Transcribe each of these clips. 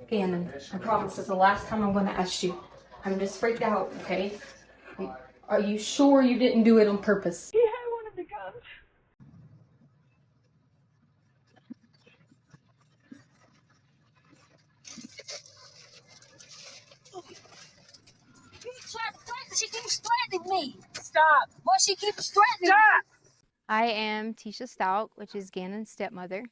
Gannon, I promise it's the last time I'm going to ask you. I'm just freaked out, okay? Are you sure you didn't do it on purpose? Yeah, I wanted to come. She keeps threatening me. Stop. Well, she keeps threatening Stop. me. I am Letecia Stauch, which is Gannon's stepmother.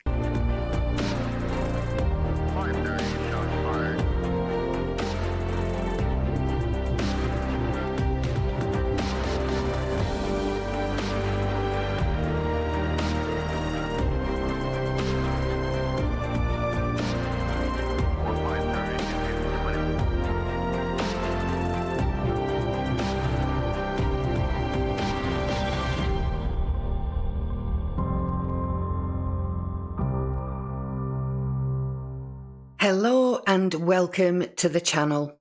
Hello and welcome to the channel.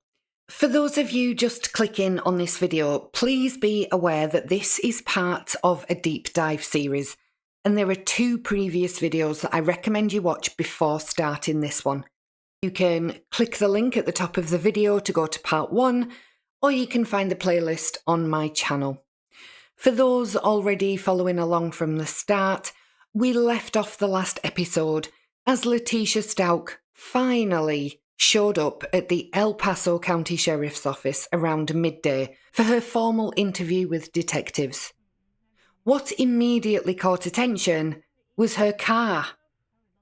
For those of you just clicking on this video, please be aware that this is part of a deep dive series, and there are two previous videos that I recommend you watch before starting this one. You can click the link at the top of the video to go to part 1, or you can find the playlist on my channel. For those already following along from the start, we left off the last episode as Letecia Stauch finally showed up at the El Paso County Sheriff's Office around midday for her formal interview with detectives. What immediately caught attention was her car,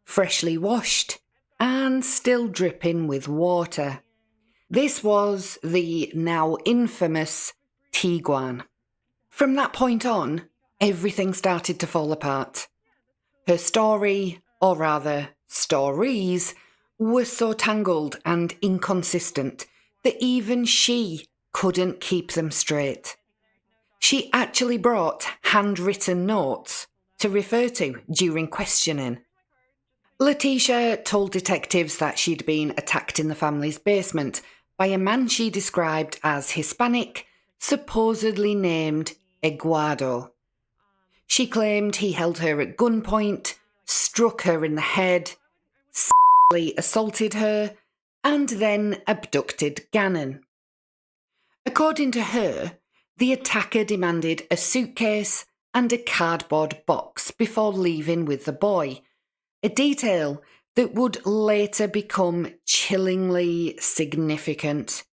freshly washed and still dripping with water. This was the now infamous Tiguan. From that point on, everything started to fall apart. Her story, or rather stories, were so tangled and inconsistent that even she couldn't keep them straight. She actually brought handwritten notes to refer to during questioning. Letecia told detectives that she'd been attacked in the family's basement by a man she described as Hispanic, supposedly named Eduardo. She claimed he held her at gunpoint, struck her in the head, assaulted her, and then abducted Gannon. According to her, the attacker demanded a suitcase and a cardboard box before leaving with the boy, a detail that would later become chillingly significant.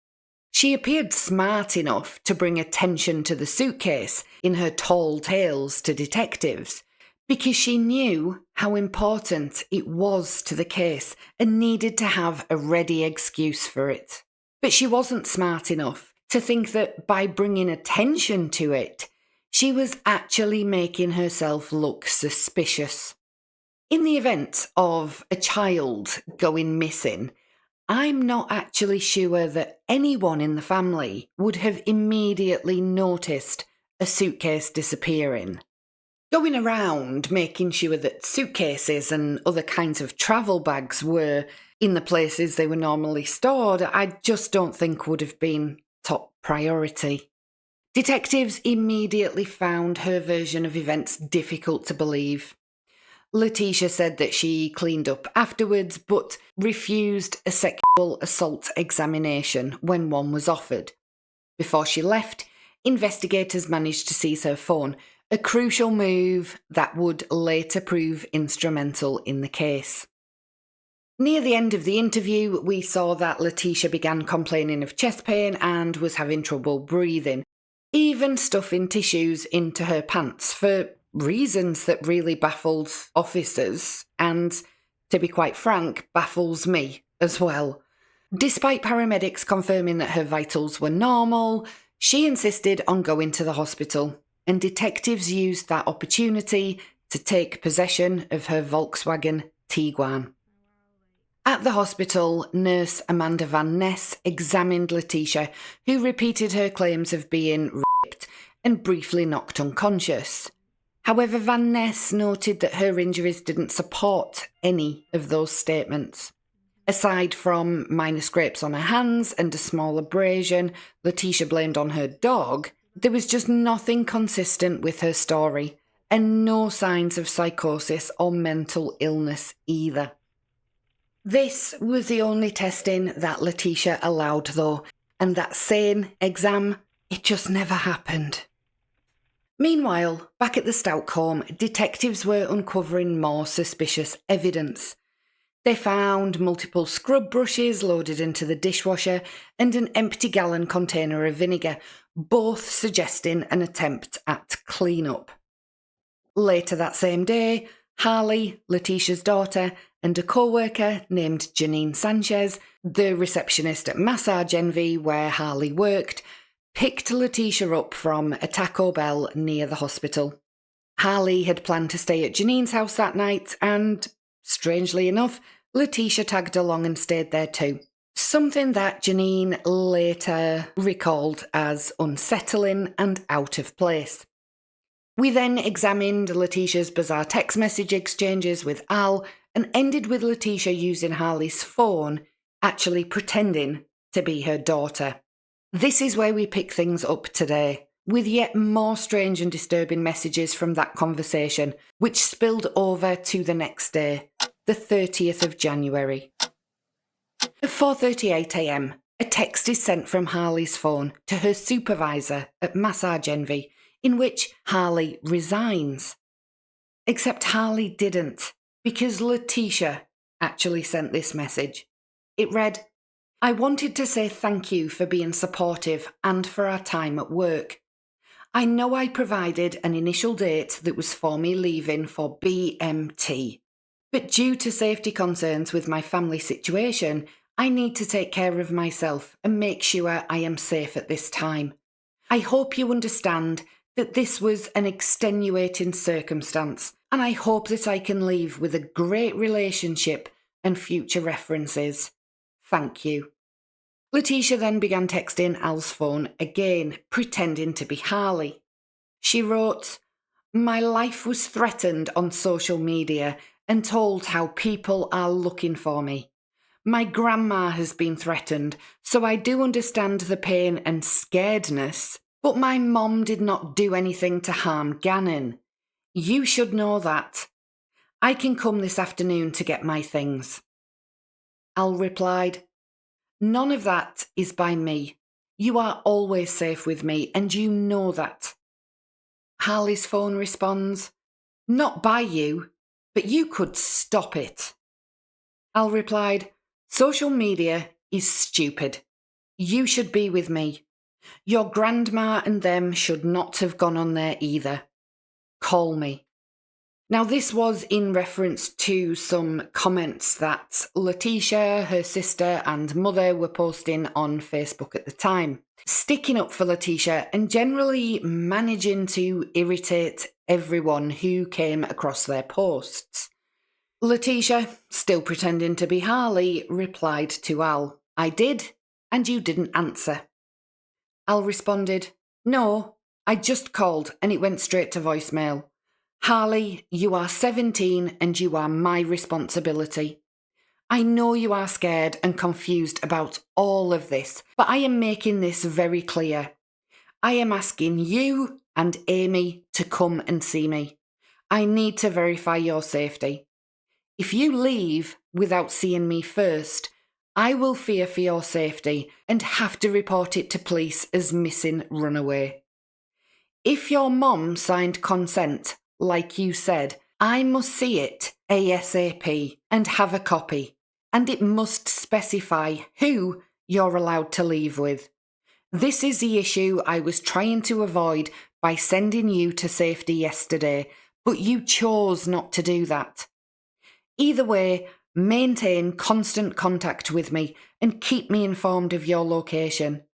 She appeared smart enough to bring attention to the suitcase in her tall tales to detectives, because she knew how important it was to the case and needed to have a ready excuse for it. But she wasn't smart enough to think that by bringing attention to it, she was actually making herself look suspicious. In the event of a child going missing, I'm not actually sure that anyone in the family would have immediately noticed a suitcase disappearing. Going around making sure that suitcases and other kinds of travel bags were in the places they were normally stored, I just don't think would have been top priority. Detectives immediately found her version of events difficult to believe. Letecia said that she cleaned up afterwards, but refused a sexual assault examination when one was offered. Before she left, investigators managed to seize her phone, a crucial move that would later prove instrumental in the case. Near the end of the interview, we saw that Letecia began complaining of chest pain and was having trouble breathing, even stuffing tissues into her pants for reasons that really baffled officers and, to be quite frank, baffles me as well. Despite paramedics confirming that her vitals were normal, she insisted on going to the hospital, and detectives used that opportunity to take possession of her Volkswagen Tiguan. At the hospital, nurse Amanda Van Ness examined Letecia, who repeated her claims of being raped and briefly knocked unconscious. However, Van Ness noted that her injuries didn't support any of those statements. Aside from minor scrapes on her hands and a small abrasion Letecia blamed on her dog, there was just nothing consistent with her story, and no signs of psychosis or mental illness either. This was the only testing that Letecia allowed though, and that sane exam, it just never happened. Meanwhile, back at the Stauch home, detectives were uncovering more suspicious evidence. They found multiple scrub brushes loaded into the dishwasher and an empty gallon container of vinegar, both suggesting an attempt at clean-up. Later that same day, Harley, Letecia's daughter, and a co-worker named Janine Sanchez, the receptionist at Massage Envy where Harley worked, picked Letecia up from a Taco Bell near the hospital. Harley had planned to stay at Janine's house that night and, strangely enough, Letecia tagged along and stayed there too. Something that Janine later recalled as unsettling and out of place. We then examined Letecia's bizarre text message exchanges with Al and ended with Letecia using Harley's phone, actually pretending to be her daughter. This is where we pick things up today, with yet more strange and disturbing messages from that conversation, which spilled over to the next day, the 30th of January. At 4:38 a.m, a text is sent from Harley's phone to her supervisor at Massage Envy, in which Harley resigns. Except Harley didn't, because Letecia actually sent this message. It read, "I wanted to say thank you for being supportive and for our time at work. I know I provided an initial date that was for me leaving for BMT, but due to safety concerns with my family situation, I need to take care of myself and make sure I am safe at this time. I hope you understand that this was an extenuating circumstance, and I hope that I can leave with a great relationship and future references. Thank you." Letecia then began texting Al's phone again, pretending to be Harley. She wrote, "My life was threatened on social media and told how people are looking for me. My grandma has been threatened, so I do understand the pain and scaredness, but my mom did not do anything to harm Gannon. You should know that. I can come this afternoon to get my things." Al replied, "None of that is by me. You are always safe with me, and you know that." Harley's phone responds, "Not by you, but you could stop it." Al replied, "Social media is stupid. You should be with me. Your grandma and them should not have gone on there either. Call me." Now, this was in reference to some comments that Letecia, her sister and mother were posting on Facebook at the time, sticking up for Letecia and generally managing to irritate everyone who came across their posts. Letecia, still pretending to be Harley, replied to Al, "I did, and you didn't answer." Al responded, "No, I just called and it went straight to voicemail. Harley, you are 17 and you are my responsibility. I know you are scared and confused about all of this, but I am making this very clear. I am asking you and Amy to come and see me. I need to verify your safety. If you leave without seeing me first, I will fear for your safety and have to report it to police as missing runaway. If your mom signed consent, like you said, I must see it ASAP and have a copy, and it must specify who you're allowed to leave with. This is the issue I was trying to avoid by sending you to safety yesterday, but you chose not to do that. Either way, maintain constant contact with me and keep me informed of your location.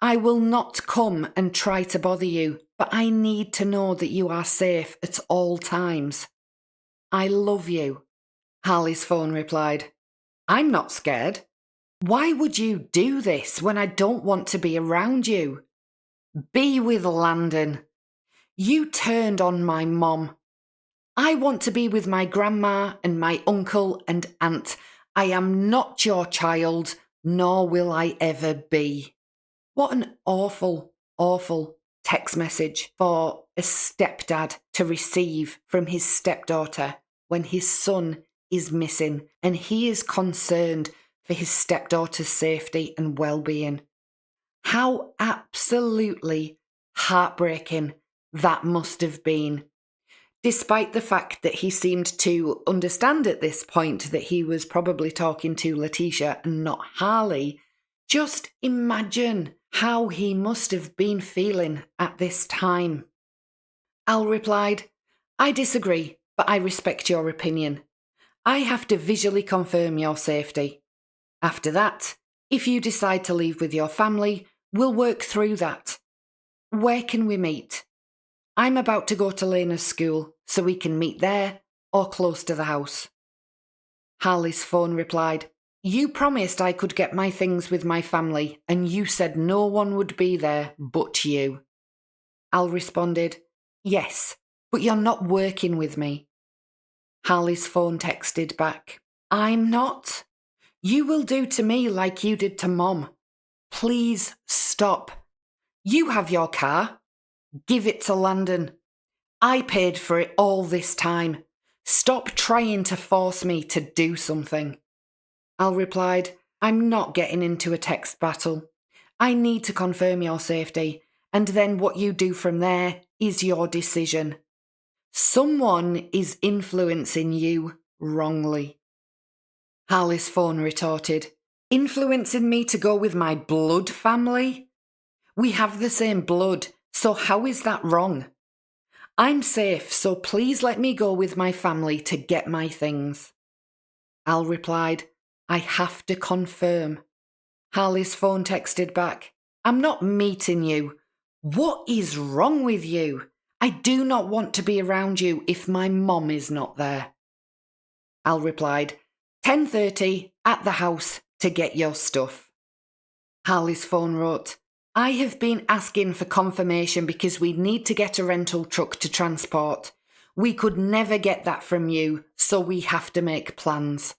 I will not come and try to bother you, but I need to know that you are safe at all times. I love you." Harley's phone replied, "I'm not scared. Why would you do this when I don't want to be around you? Be with Landon. You turned on my mom. I want to be with my grandma and my uncle and aunt. I am not your child, nor will I ever be." What an awful, awful text message for a stepdad to receive from his stepdaughter when his son is missing and he is concerned for his stepdaughter's safety and well-being. How absolutely heartbreaking that must have been. Despite the fact that he seemed to understand at this point that he was probably talking to Letecia and not Harley, just imagine how he must have been feeling at this time. Al replied, "I disagree, but I respect your opinion. I have to visually confirm your safety. After that, if you decide to leave with your family, we'll work through that. Where can we meet? I'm about to go to Lena's school, so we can meet there or close to the house." Harley's phone replied, "You promised I could get my things with my family, and you said no one would be there but you." Al responded, "Yes, but you're not working with me." Harley's phone texted back, "I'm not. You will do to me like you did to Mom. Please stop. You have your car. Give it to Landon. I paid for it all this time. Stop trying to force me to do something." Al replied, "I'm not getting into a text battle. I need to confirm your safety, and then what you do from there is your decision. Someone is influencing you wrongly." Harley's phone retorted, "Influencing me to go with my blood family? We have the same blood, so how is that wrong? I'm safe, so please let me go with my family to get my things." Al replied, "I have to confirm." Harley's phone texted back, "I'm not meeting you. What is wrong with you? I do not want to be around you if my mom is not there." Al replied, 10:30 at the house to get your stuff. Harley's phone wrote, "I have been asking for confirmation because we need to get a rental truck to transport. We could never get that from you, so we have to make plans."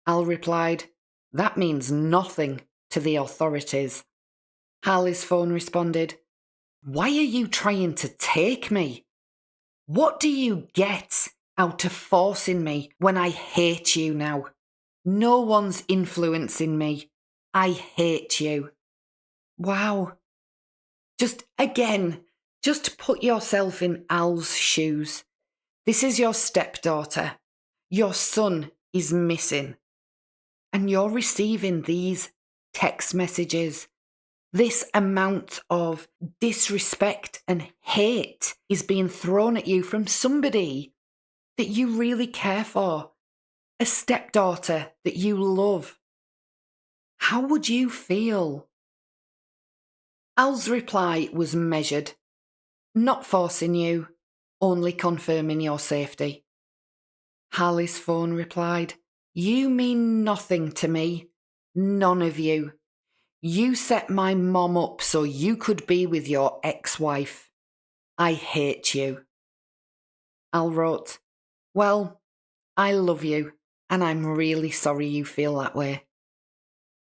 Al replied, "That means nothing to the authorities." Harley's phone responded, "Why are you trying to take me? What do you get out of forcing me when I hate you now? No one's influencing me. I hate you." Wow. Just put yourself in Al's shoes. This is your stepdaughter. Your son is missing. And you're receiving these text messages. This amount of disrespect and hate is being thrown at you from somebody that you really care for, a stepdaughter that you love. How would you feel? Al's reply was measured, not forcing you, only confirming your safety. Harley's phone replied, "You mean nothing to me, none of you. You set my mom up so you could be with your ex-wife. I hate you." Al wrote, "Well, I love you, and I'm really sorry you feel that way."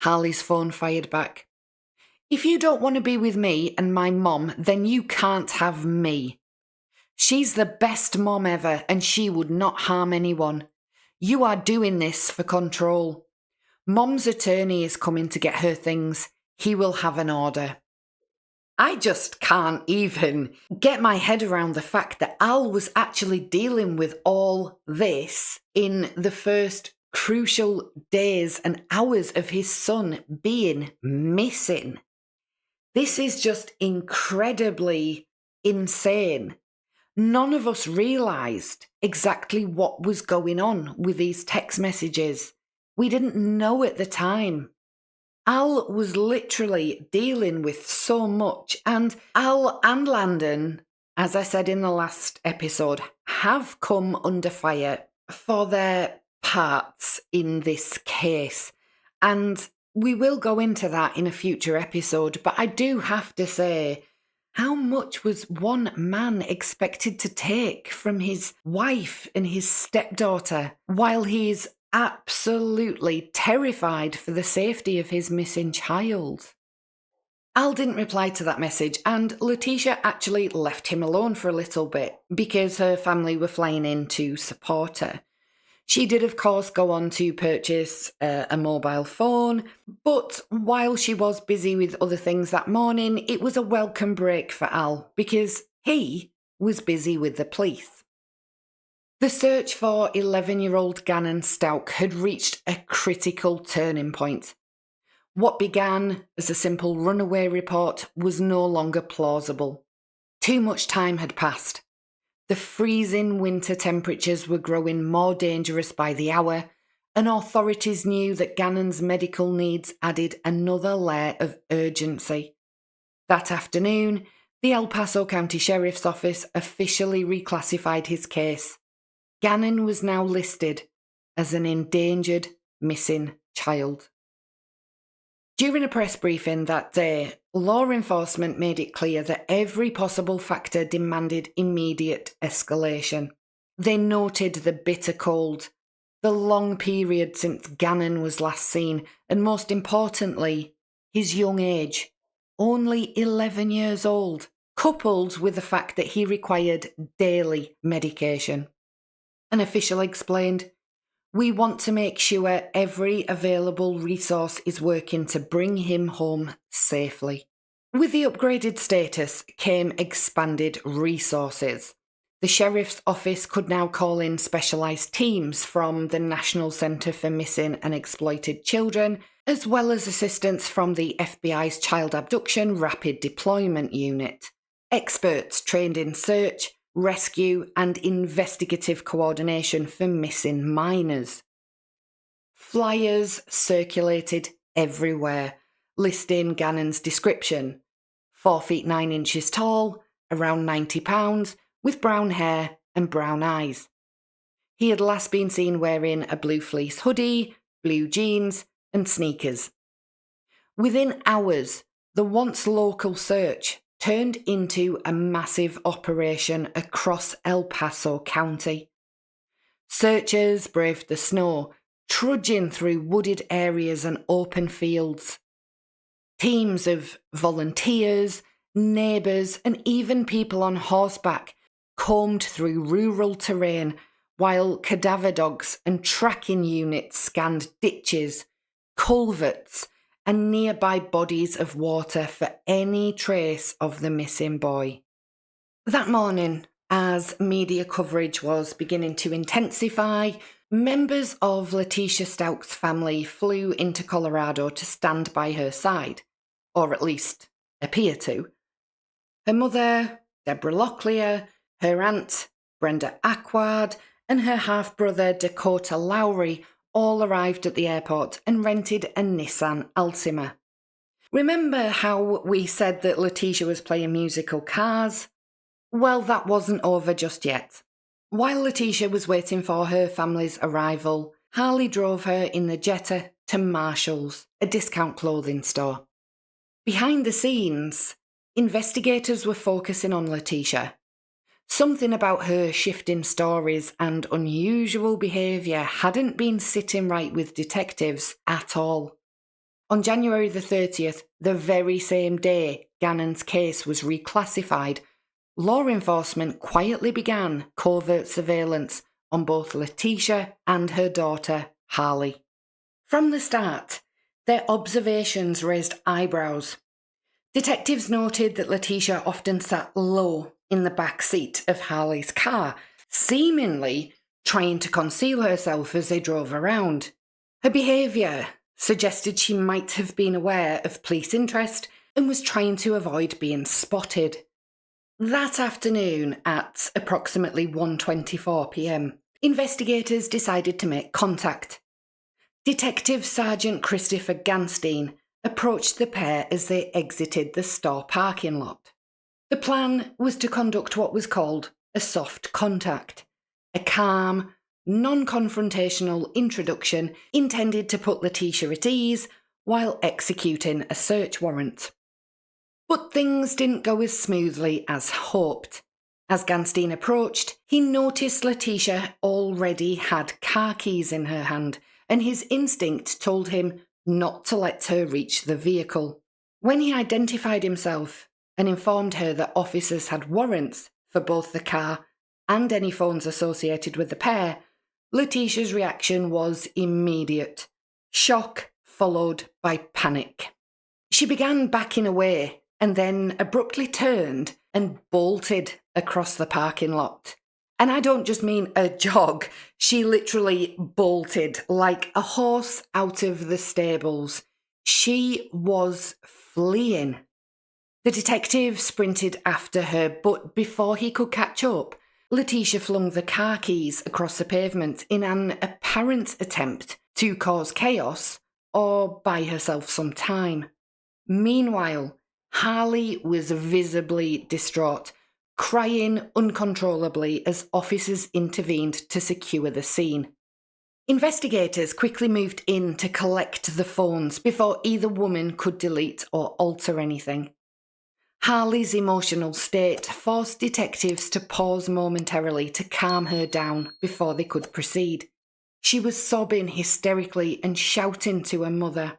Harley's phone fired back, "If you don't want to be with me and my mom, then you can't have me. She's the best mom ever, and she would not harm anyone. You are doing this for control. Mom's attorney is coming to get her things. He will have an order." I just can't even get my head around the fact that Al was actually dealing with all this in the first crucial days and hours of his son being missing. This is just incredibly insane. None of us realised exactly what was going on with these text messages. We didn't know at the time. Al was literally dealing with so much, and Al and Landon, as I said in the last episode, have come under fire for their parts in this case. And we will go into that in a future episode, but I do have to say, how much was one man expected to take from his wife and his stepdaughter while he's absolutely terrified for the safety of his missing child? Al didn't reply to that message, and Letecia actually left him alone for a little bit because her family were flying in to support her. She did, of course, go on to purchase a mobile phone, but while she was busy with other things that morning, it was a welcome break for Al because he was busy with the police. The search for 11-year-old Gannon Stauch had reached a critical turning point. What began as a simple runaway report was no longer plausible. Too much time had passed. The freezing winter temperatures were growing more dangerous by the hour, and authorities knew that Gannon's medical needs added another layer of urgency. That afternoon, the El Paso County Sheriff's Office officially reclassified his case. Gannon was now listed as an endangered missing child. During a press briefing that day, law enforcement made it clear that every possible factor demanded immediate escalation. They noted the bitter cold, the long period since Gannon was last seen, and most importantly, his young age, only 11 years old, coupled with the fact that he required daily medication. An official explained, "We want to make sure every available resource is working to bring him home safely." With the upgraded status came expanded resources. The Sheriff's Office could now call in specialised teams from the National Centre for Missing and Exploited Children, as well as assistance from the FBI's Child Abduction Rapid Deployment Unit. Experts trained in search, rescue and investigative coordination for missing minors. Flyers circulated everywhere, listing Gannon's description: 4 feet 9 inches tall, around 90 pounds, with brown hair and brown eyes. He had last been seen wearing a blue fleece hoodie, blue jeans and sneakers. Within hours, the once local search turned into a massive operation across El Paso County. Searchers braved the snow, trudging through wooded areas and open fields. Teams of volunteers, neighbours, and even people on horseback combed through rural terrain, while cadaver dogs and tracking units scanned ditches, culverts, and nearby bodies of water for any trace of the missing boy. That morning, as media coverage was beginning to intensify, members of Letecia Stauch's family flew into Colorado to stand by her side, or at least appear to. Her mother, Deborah Locklear, her aunt, Brenda Acquard, and her half-brother, Dakota Lowry, all arrived at the airport and rented a Nissan Altima. Remember how we said that Letecia was playing musical Cars? Well, that wasn't over just yet. While Letecia was waiting for her family's arrival, Harley drove her in the Jetta to Marshall's, a discount clothing store. Behind the scenes, investigators were focusing on Letecia. Something about her shifting stories and unusual behaviour hadn't been sitting right with detectives at all. On January the 30th, the very same day Gannon's case was reclassified, law enforcement quietly began covert surveillance on both Letecia and her daughter, Harley. From the start, their observations raised eyebrows. Detectives noted that Letecia often sat low in the back seat of Harley's car, seemingly trying to conceal herself as they drove around. Her behaviour suggested she might have been aware of police interest and was trying to avoid being spotted. That afternoon, at approximately 1:24 p.m, investigators decided to make contact. Detective Sergeant Christopher Ganstein approached the pair as they exited the store parking lot. The plan was to conduct what was called a soft contact, a calm, non-confrontational introduction intended to put Letecia at ease while executing a search warrant. But things didn't go as smoothly as hoped. As Ganstein approached, he noticed Letecia already had car keys in her hand, and his instinct told him not to let her reach the vehicle. When he identified himself and informed her that officers had warrants for both the car and any phones associated with the pair, Letecia's reaction was immediate. Shock followed by panic. She began backing away and then abruptly turned and bolted across the parking lot. And I don't just mean a jog, she literally bolted like a horse out of the stables. She was fleeing. The detective sprinted after her, but before he could catch up, Letecia flung the car keys across the pavement in an apparent attempt to cause chaos or buy herself some time. Meanwhile, Harley was visibly distraught, crying uncontrollably as officers intervened to secure the scene. Investigators quickly moved in to collect the phones before either woman could delete or alter anything. Harley's emotional state forced detectives to pause momentarily to calm her down before they could proceed. She was sobbing hysterically and shouting to her mother.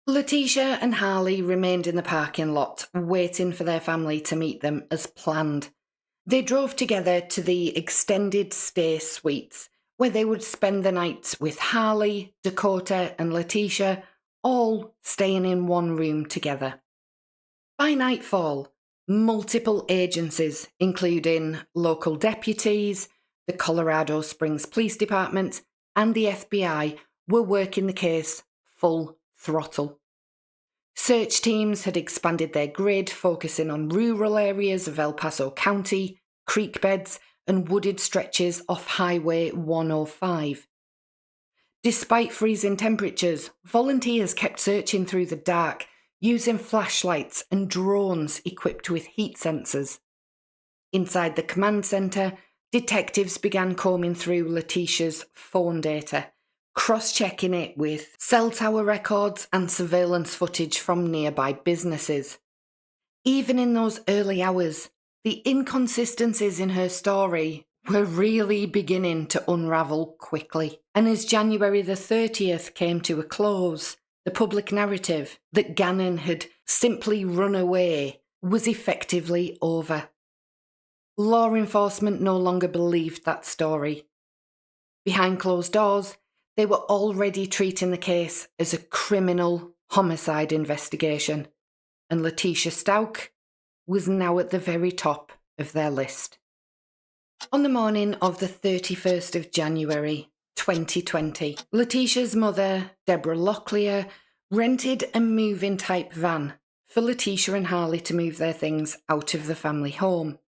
Letecia and Harley remained in the parking lot, waiting for their family to meet them as planned. They drove together to the extended stay suites, where they would spend the night with Harley, Dakota and Letecia, all staying in one room together. By nightfall, multiple agencies, including local deputies, the Colorado Springs Police Department and the FBI, were working the case full throttle. Search teams had expanded their grid, focusing on rural areas of El Paso County, creek beds, and wooded stretches off Highway 105. Despite freezing temperatures, volunteers kept searching through the dark, using flashlights and drones equipped with heat sensors. Inside the command centre, detectives began combing through Letecia's phone data, cross-checking it with cell tower records and surveillance footage from nearby businesses. Even in those early hours, the inconsistencies in her story were really beginning to unravel quickly. And as January the 30th came to a close, the public narrative that Gannon had simply run away was effectively over. Law enforcement no longer believed that story. Behind closed doors, they were already treating the case as a criminal homicide investigation, and Letecia Stauch was now at the very top of their list. On the morning of the 31st of January 2020, Letecia's mother, Deborah Locklear, rented a move-in type van for Letecia and Harley to move their things out of the family home.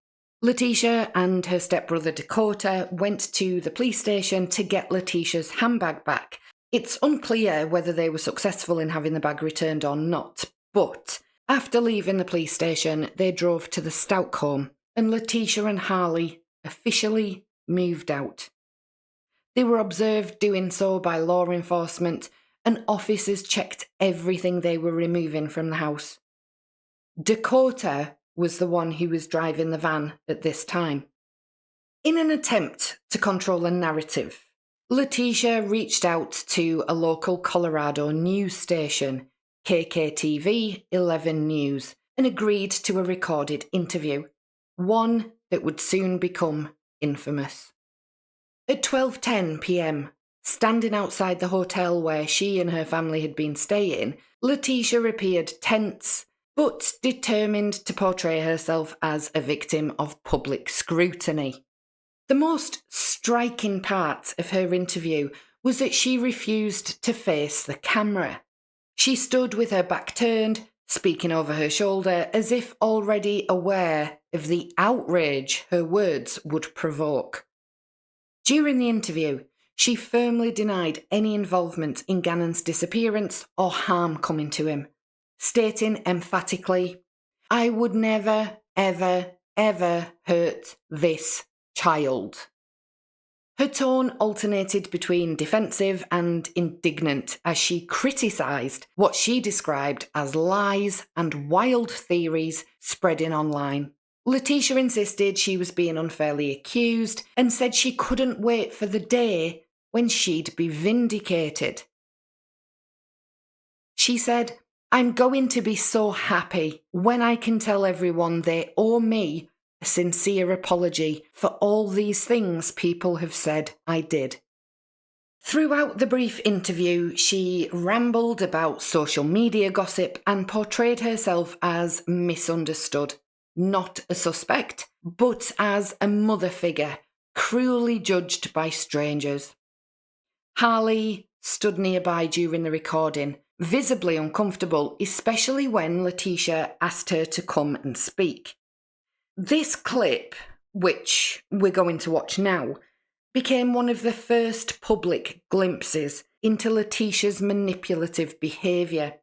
Letecia and her stepbrother Dakota went to the police station to get Letecia's handbag back. It's unclear whether they were successful in having the bag returned or not, but after leaving the police station, they drove to the Stauch home, and Letecia and Harley officially moved out. They were observed doing so by law enforcement, and officers checked everything they were removing from the house. Dakota was the one who was driving the van at this time. In an attempt to control a narrative, Letecia reached out to a local Colorado news station, KKTV 11 News, and agreed to a recorded interview, one that would soon become infamous. At 12:10 p.m, standing outside the hotel where she and her family had been staying, Letecia appeared tense, but determined to portray herself as a victim of public scrutiny. The most striking part of her interview was that she refused to face the camera. She stood with her back turned, speaking over her shoulder, as if already aware of the outrage her words would provoke. During the interview, she firmly denied any involvement in Gannon's disappearance or harm coming to him, stating emphatically, "I would never, ever, ever hurt this child." Her tone alternated between defensive and indignant as she criticised what she described as lies and wild theories spreading online. Letecia insisted she was being unfairly accused and said she couldn't wait for the day when she'd be vindicated. She said, "I'm going to be so happy when I can tell everyone they owe me a sincere apology for all these things people have said I did. Throughout the brief interview, she rambled about social media gossip and portrayed herself as misunderstood, not a suspect, but as a mother figure, cruelly judged by strangers. Harley stood nearby during the recording, visibly uncomfortable, especially when Letecia asked her to come and speak. This clip, which we're going to watch now, became one of the first public glimpses into Letecia's manipulative behaviour,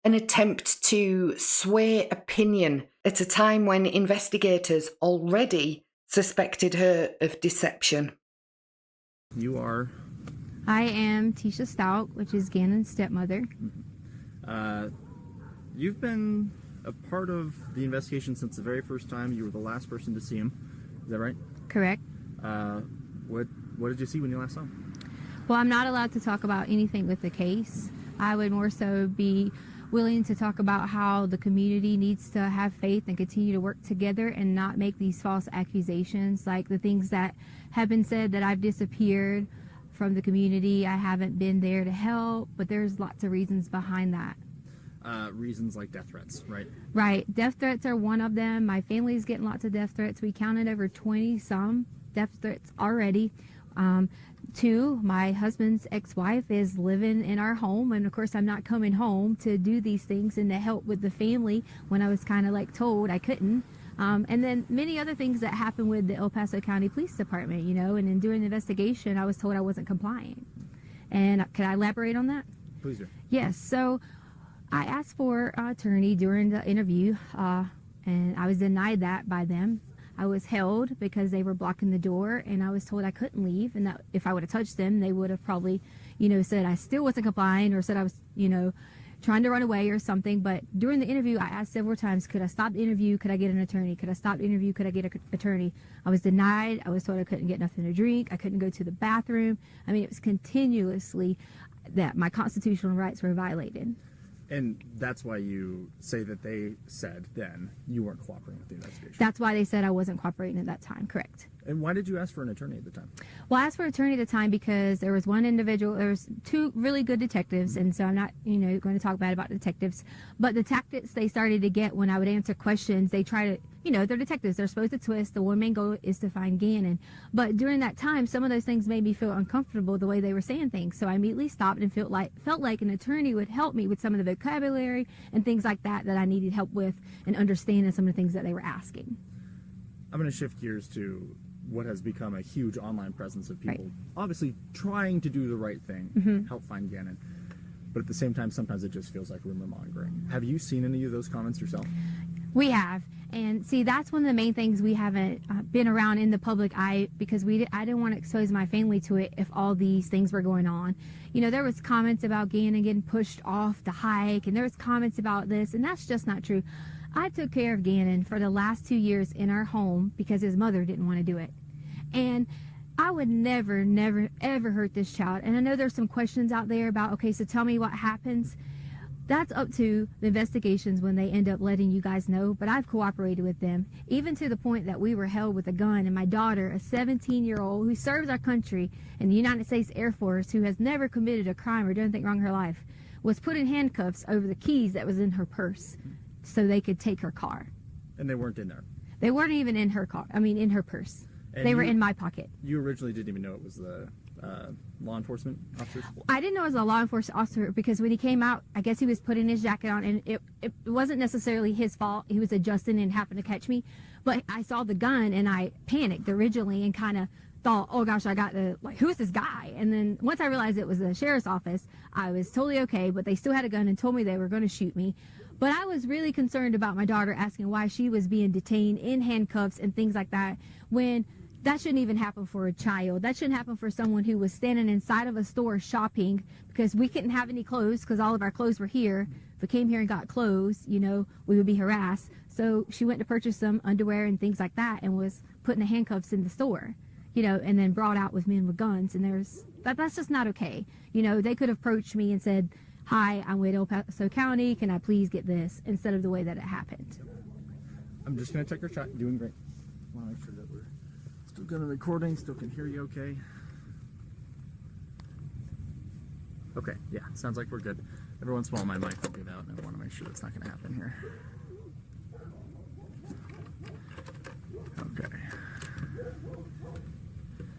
an attempt to sway opinion at a time when investigators already suspected her of deception. You are? I am Letecia Stauch, which is Gannon's stepmother. You've been a part of the investigation since the very first time. You were the last person to see him. Is that right? Correct. What did you see when you last saw him? Well, I'm not allowed to talk about anything with the case. I would more so be willing to talk about how the community needs to have faith and continue to work together and not make these false accusations, like the things that have been said that I've disappeared from the community. I haven't been there to help, but there's lots of reasons behind that. Reasons like death threats, right? Right. Death threats are one of them. My family's getting lots of death threats. We counted over 20-some death threats already. Two, my husband's ex-wife is living in our home, and of course I'm not coming home to do these things and to help with the family when I was kind of like told I couldn't. And then many other things that happened with the El Paso County Police Department, you know, and in doing the investigation I was told I wasn't complying. And could I elaborate on that? Please do. Yes. So I asked for an attorney during the interview, and I was denied that by them. I was held because they were blocking the door, and I was told I couldn't leave, and that if I would have touched them, they would have probably, you know, said I still wasn't complying, or said I was, you know, trying to run away or something. But during the interview, I asked several times, could I stop the interview? Could I get an attorney? Could I stop the interview? Could I get an attorney? I was denied. I was told I couldn't get nothing to drink. I couldn't go to the bathroom. I mean, it was continuously that my constitutional rights were violated. And that's why you say that they said then you weren't cooperating with the investigation. That's why they said I wasn't cooperating at that time, correct. And why did you ask for an attorney at the time? Well, I asked for an attorney at the time because there was one individual, there was two really good detectives, and so I'm not, you know, going to talk bad about detectives, but the tactics they started to get when I would answer questions, they try to, you know, they're detectives, they're supposed to twist, the one main goal is to find Gannon. But during that time, some of those things made me feel uncomfortable the way they were saying things, so I immediately stopped and felt like an attorney would help me with some of the vocabulary and things like that I needed help with and understanding some of the things that they were asking. I'm going to shift gears to what has become a huge online presence of people obviously trying to do the right thing, help find Gannon. But at the same time, sometimes it just feels like rumor mongering. Have you seen any of those comments yourself? We have. And see, that's one of the main things we haven't been around in the public eye, because I didn't want to expose my family to it if all these things were going on. You know, there was comments about Gannon getting pushed off the hike, and there was comments about this, and that's just not true. I took care of Gannon for the last 2 years in our home because his mother didn't want to do it. And I would never, ever hurt this child. And I know there's some questions out there about, okay, so tell me what happens. That's up to the investigations when they end up letting you guys know, but I've cooperated with them, even to the point that we were held with a gun, and my daughter, a 17-year-old who serves our country in the United States Air Force, who has never committed a crime or done anything wrong in her life, was put in handcuffs over the keys that was in her purse so they could take her car. And they weren't in there? They weren't even in her car, in her purse. And they were in my pocket. You originally didn't even know it was the law enforcement officers? I didn't know it was a law enforcement officer because when he came out, I guess he was putting his jacket on, and it wasn't necessarily his fault. He was adjusting and happened to catch me. But I saw the gun and I panicked originally and kind of thought, oh gosh, I got to, like, who's this guy? And then once I realized it was the sheriff's office, I was totally okay, but they still had a gun and told me they were going to shoot me. But I was really concerned about my daughter, asking why she was being detained in handcuffs and things like that, when that shouldn't even happen for a child. That shouldn't happen for someone who was standing inside of a store shopping, because we couldn't have any clothes because all of our clothes were here. If we came here and got clothes, you know, we would be harassed. So she went to purchase some underwear and things like that and was put in the handcuffs in the store, you know, and then brought out with men with guns. And that's just not okay. You know, they could have approached me and said, hi, I'm with El Paso County, can I please get this, instead of the way that it happened. I'm just going to take your shot. Doing great. want to make sure that we're still good on recording, still can hear you okay. Okay, yeah, sounds like we're good. Every once in a while my mic will give out, and I want to make sure that's not going to happen here. Okay.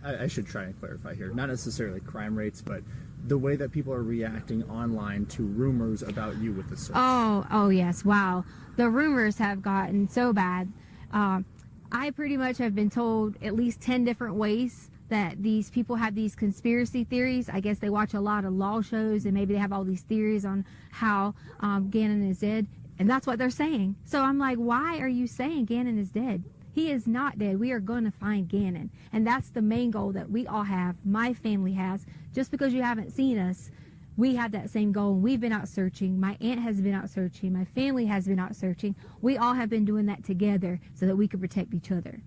I should try and clarify here. Not necessarily crime rates, but the way that people are reacting online to rumors about you with the search. Oh yes, wow. The rumors have gotten so bad. I pretty much have been told at least 10 different ways that these people have these conspiracy theories. I guess they watch a lot of law shows and maybe they have all these theories on how Gannon is dead. And that's what they're saying. So I'm like, why are you saying Gannon is dead? He is not dead. We are going to find Gannon. And that's the main goal that we all have. My family has. Just because you haven't seen us, we have that same goal. We've been out searching. My aunt has been out searching. My family has been out searching. We all have been doing that together so that we could protect each other.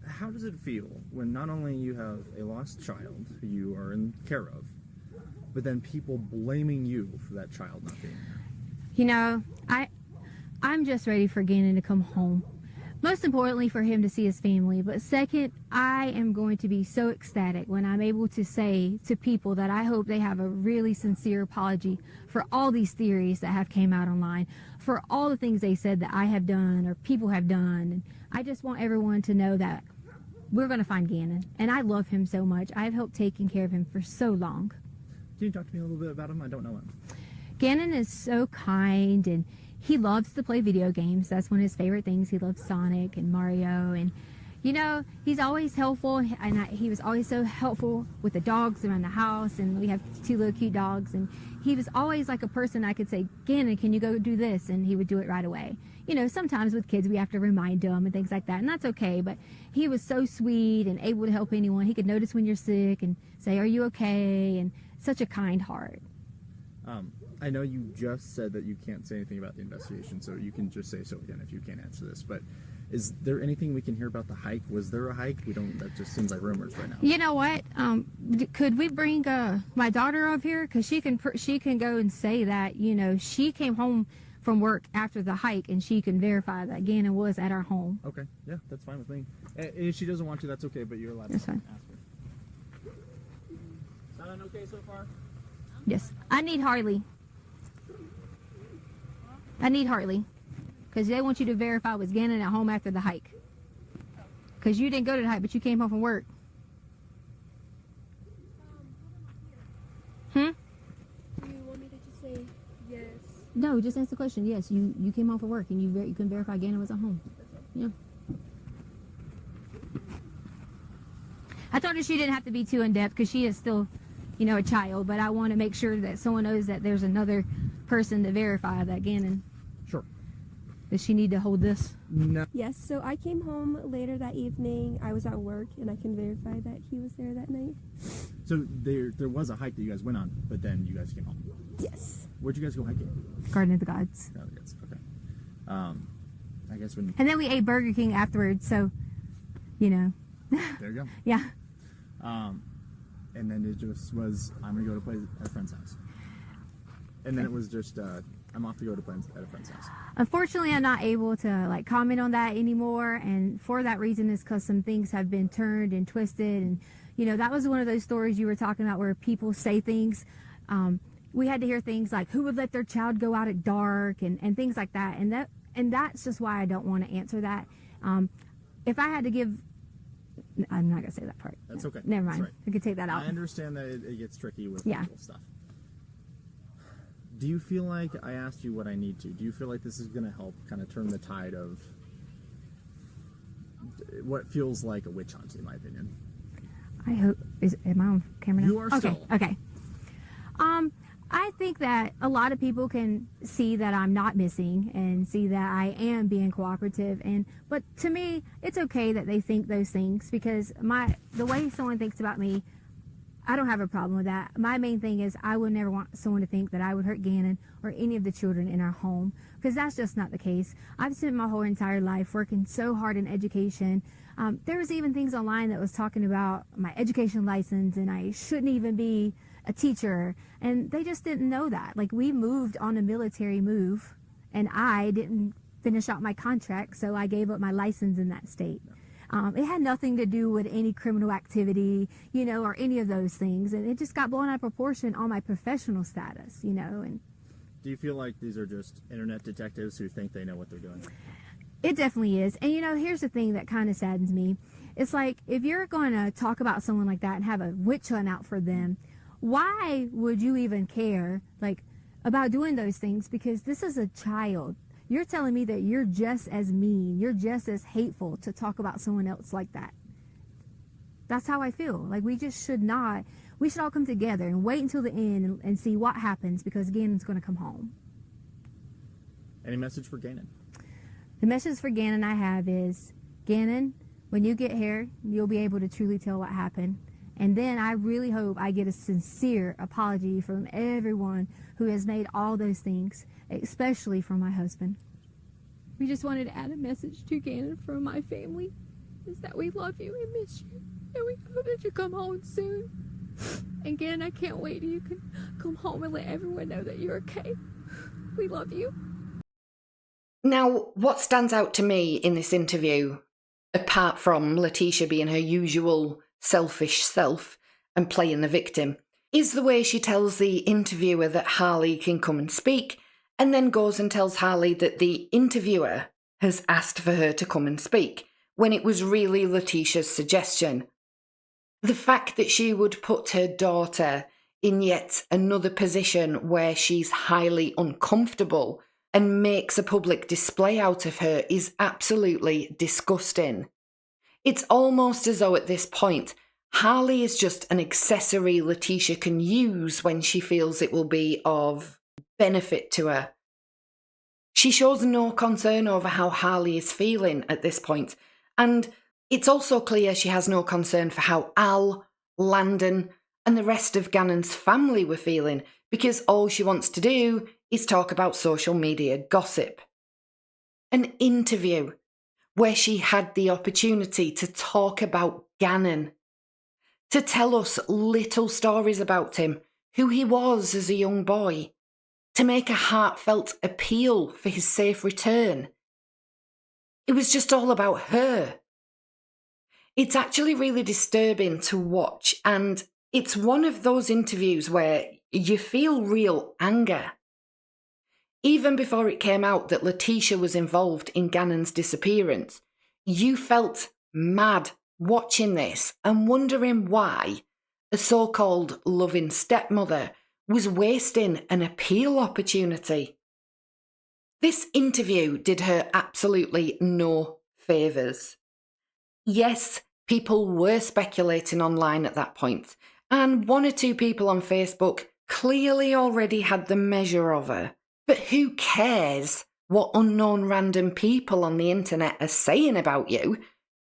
How does it feel when not only you have a lost child who you are in care of, but then people blaming you for that child not being there? You know, I'm just ready for Gannon to come home. Most importantly, for him to see his family. But second, I am going to be so ecstatic when I'm able to say to people that I hope they have a really sincere apology for all these theories that have came out online, for all the things they said that I have done or people have done. And I just want everyone to know that we're going to find Gannon. And I love him so much. I've helped taking care of him for so long. Can you talk to me a little bit about him? I don't know him. Gannon is so kind, and he loves to play video games. That's one of his favorite things. He loves Sonic and Mario, and you know, he's always helpful, and he was always so helpful with the dogs around the house, and we have 2 little cute dogs, and he was always like a person I could say, Gannon, can you go do this? And he would do it right away. You know, sometimes with kids we have to remind them and things like that, and that's okay, but he was so sweet and able to help anyone. He could notice when you're sick and say, are you okay? And such a kind heart. I know you just said that you can't say anything about the investigation, so you can just say so again if you can't answer this, but is there anything we can hear about the hike? Was there a hike? That just seems like rumors right now. You know what? Could we bring my daughter up here? Because she can go and say that, you know, she came home from work after the hike and she can verify that Gannon was at our home. Okay, yeah, that's fine with me. If she doesn't want to, that's okay, but you're allowed to ask her. Sound okay so far? Yes. I need Harley. Because they want you to verify was Gannon at home after the hike. Because you didn't go to the hike, but you came home from work. Do you want me to just say yes? No, just answer the question. Yes, you came home from work and you can verify Gannon was at home. Yeah. I told her she didn't have to be too in-depth because she is still, you know, a child. But I want to make sure that someone knows that there's another person to verify that Gannon. Sure. Does she need to hold this? No. Yes, so I came home later that evening. I was at work, and I can verify that he was there that night. So there was a hike that you guys went on, but then you guys came home. Yes. Where'd you guys go hiking? Garden of the Gods. Oh, yes. Okay. I guess when. And then we ate Burger King afterwards, so, you know. There you go. Yeah. And then it just was, I'm gonna go to play at a friend's house. And then it was just, I'm off to go to play at a friend's house. Unfortunately, I'm not able to like comment on that anymore, and for that reason is because some things have been turned and twisted, and you know, that was one of those stories you were talking about where people say things. We had to hear things like who would let their child go out at dark and things like that, and that's just why I don't want to answer that. If I had to give, I'm not gonna say that part. That's okay. Never mind. That's right. I could take that out. I understand that it gets tricky with Yeah. legal stuff. Do you feel like I asked you what I need to? Do you feel like this is going to help kind of turn the tide of what feels like a witch hunt, in my opinion? I hope. Am I on camera now? You are still. Okay. I think that a lot of people can see that I'm not missing and see that I am being cooperative, but to me, it's okay that they think those things because the way someone thinks about me, I don't have a problem with that. My main thing is I would never want someone to think that I would hurt Gannon or any of the children in our home because that's just not the case. I've spent my whole entire life working so hard in education. There was even things online that was talking about my education license and I shouldn't even be a teacher, and they just didn't know that. Like, we moved on a military move and I didn't finish out my contract, so I gave up my license in that state. It had nothing to do with any criminal activity, you know, or any of those things. And it just got blown out of proportion on my professional status, you know. And do you feel like these are just internet detectives who think they know what they're doing? it definitely is. And, you know, here's the thing that kind of saddens me. It's like, if you're going to talk about someone like that and have a witch hunt out for them, why would you even care, like, about doing those things? Because this is a child. You're telling me that you're just as mean, you're just as hateful to talk about someone else like that. That's how I feel. Like, we just should not. We should all come together and wait until the end and see what happens, because Gannon's going to come home. Any message for Gannon? The message for Gannon I have is, Gannon, when you get here, you'll be able to truly tell what happened. And then I really hope I get a sincere apology from everyone who has made all those things, especially from my husband. We just wanted to add a message to Gannon from my family, is that we love you and miss you, and we hope that you come home soon. And Gannon, I can't wait till you can come home and let everyone know that you're okay. We love you. Now, what stands out to me in this interview, apart from Letecia being her usual selfish self and playing the victim, is the way she tells the interviewer that Harley can come and speak, and then goes and tells Harley that the interviewer has asked for her to come and speak, when it was really Letecia's suggestion. The fact that she would put her daughter in yet another position where she's highly uncomfortable and makes a public display out of her is absolutely disgusting. It's almost as though at this point, Harley is just an accessory Letecia can use when she feels it will be of benefit to her. She shows no concern over how Harley is feeling at this point, and it's also clear she has no concern for how Al, Landon, and the rest of Gannon's family were feeling, because all she wants to do is talk about social media gossip. An interview where she had the opportunity to talk about Gannon, to tell us little stories about him, who he was as a young boy, to make a heartfelt appeal for his safe return. It was just all about her. It's actually really disturbing to watch, and it's one of those interviews where you feel real anger. Even before it came out that Letecia was involved in Gannon's disappearance, you felt mad watching this and wondering why a so-called loving stepmother was wasting an appeal opportunity. This interview did her absolutely no favours. Yes, people were speculating online at that point, and one or two people on Facebook clearly already had the measure of her. But who cares what unknown random people on the internet are saying about you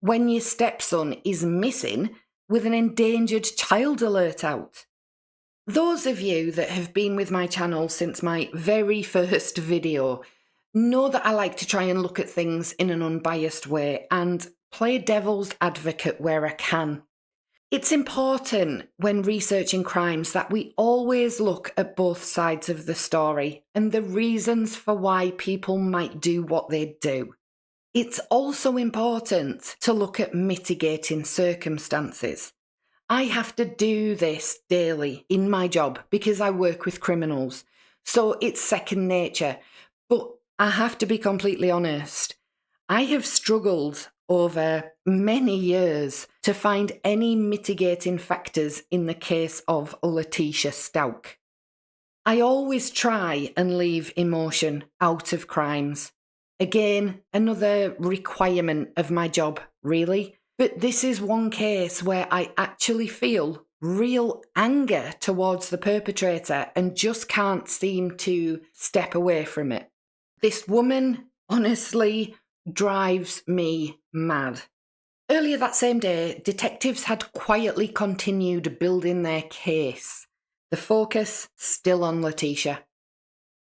when your stepson is missing with an endangered child alert out? Those of you that have been with my channel since my very first video know that I like to try and look at things in an unbiased way and play devil's advocate where I can. It's important when researching crimes that we always look at both sides of the story and the reasons for why people might do what they do. It's also important to look at mitigating circumstances. I have to do this daily in my job because I work with criminals, so it's second nature. But I have to be completely honest, I have struggled over many years to find any mitigating factors in the case of Letecia Stauch. I always try and leave emotion out of crimes. Again, another requirement of my job, really. But this is one case where I actually feel real anger towards the perpetrator and just can't seem to step away from it. This woman, honestly, drives me mad. Earlier that same day, detectives had quietly continued building their case. The focus still on Letecia.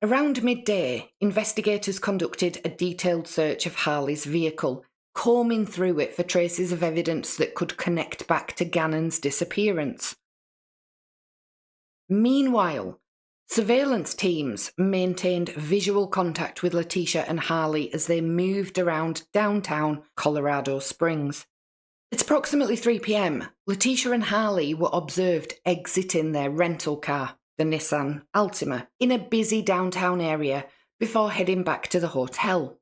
Around midday, investigators conducted a detailed search of Harley's vehicle, combing through it for traces of evidence that could connect back to Gannon's disappearance. Meanwhile, surveillance teams maintained visual contact with Letecia and Harley as they moved around downtown Colorado Springs. At approximately 3 p.m, Letecia and Harley were observed exiting their rental car, the Nissan Altima, in a busy downtown area before heading back to the hotel.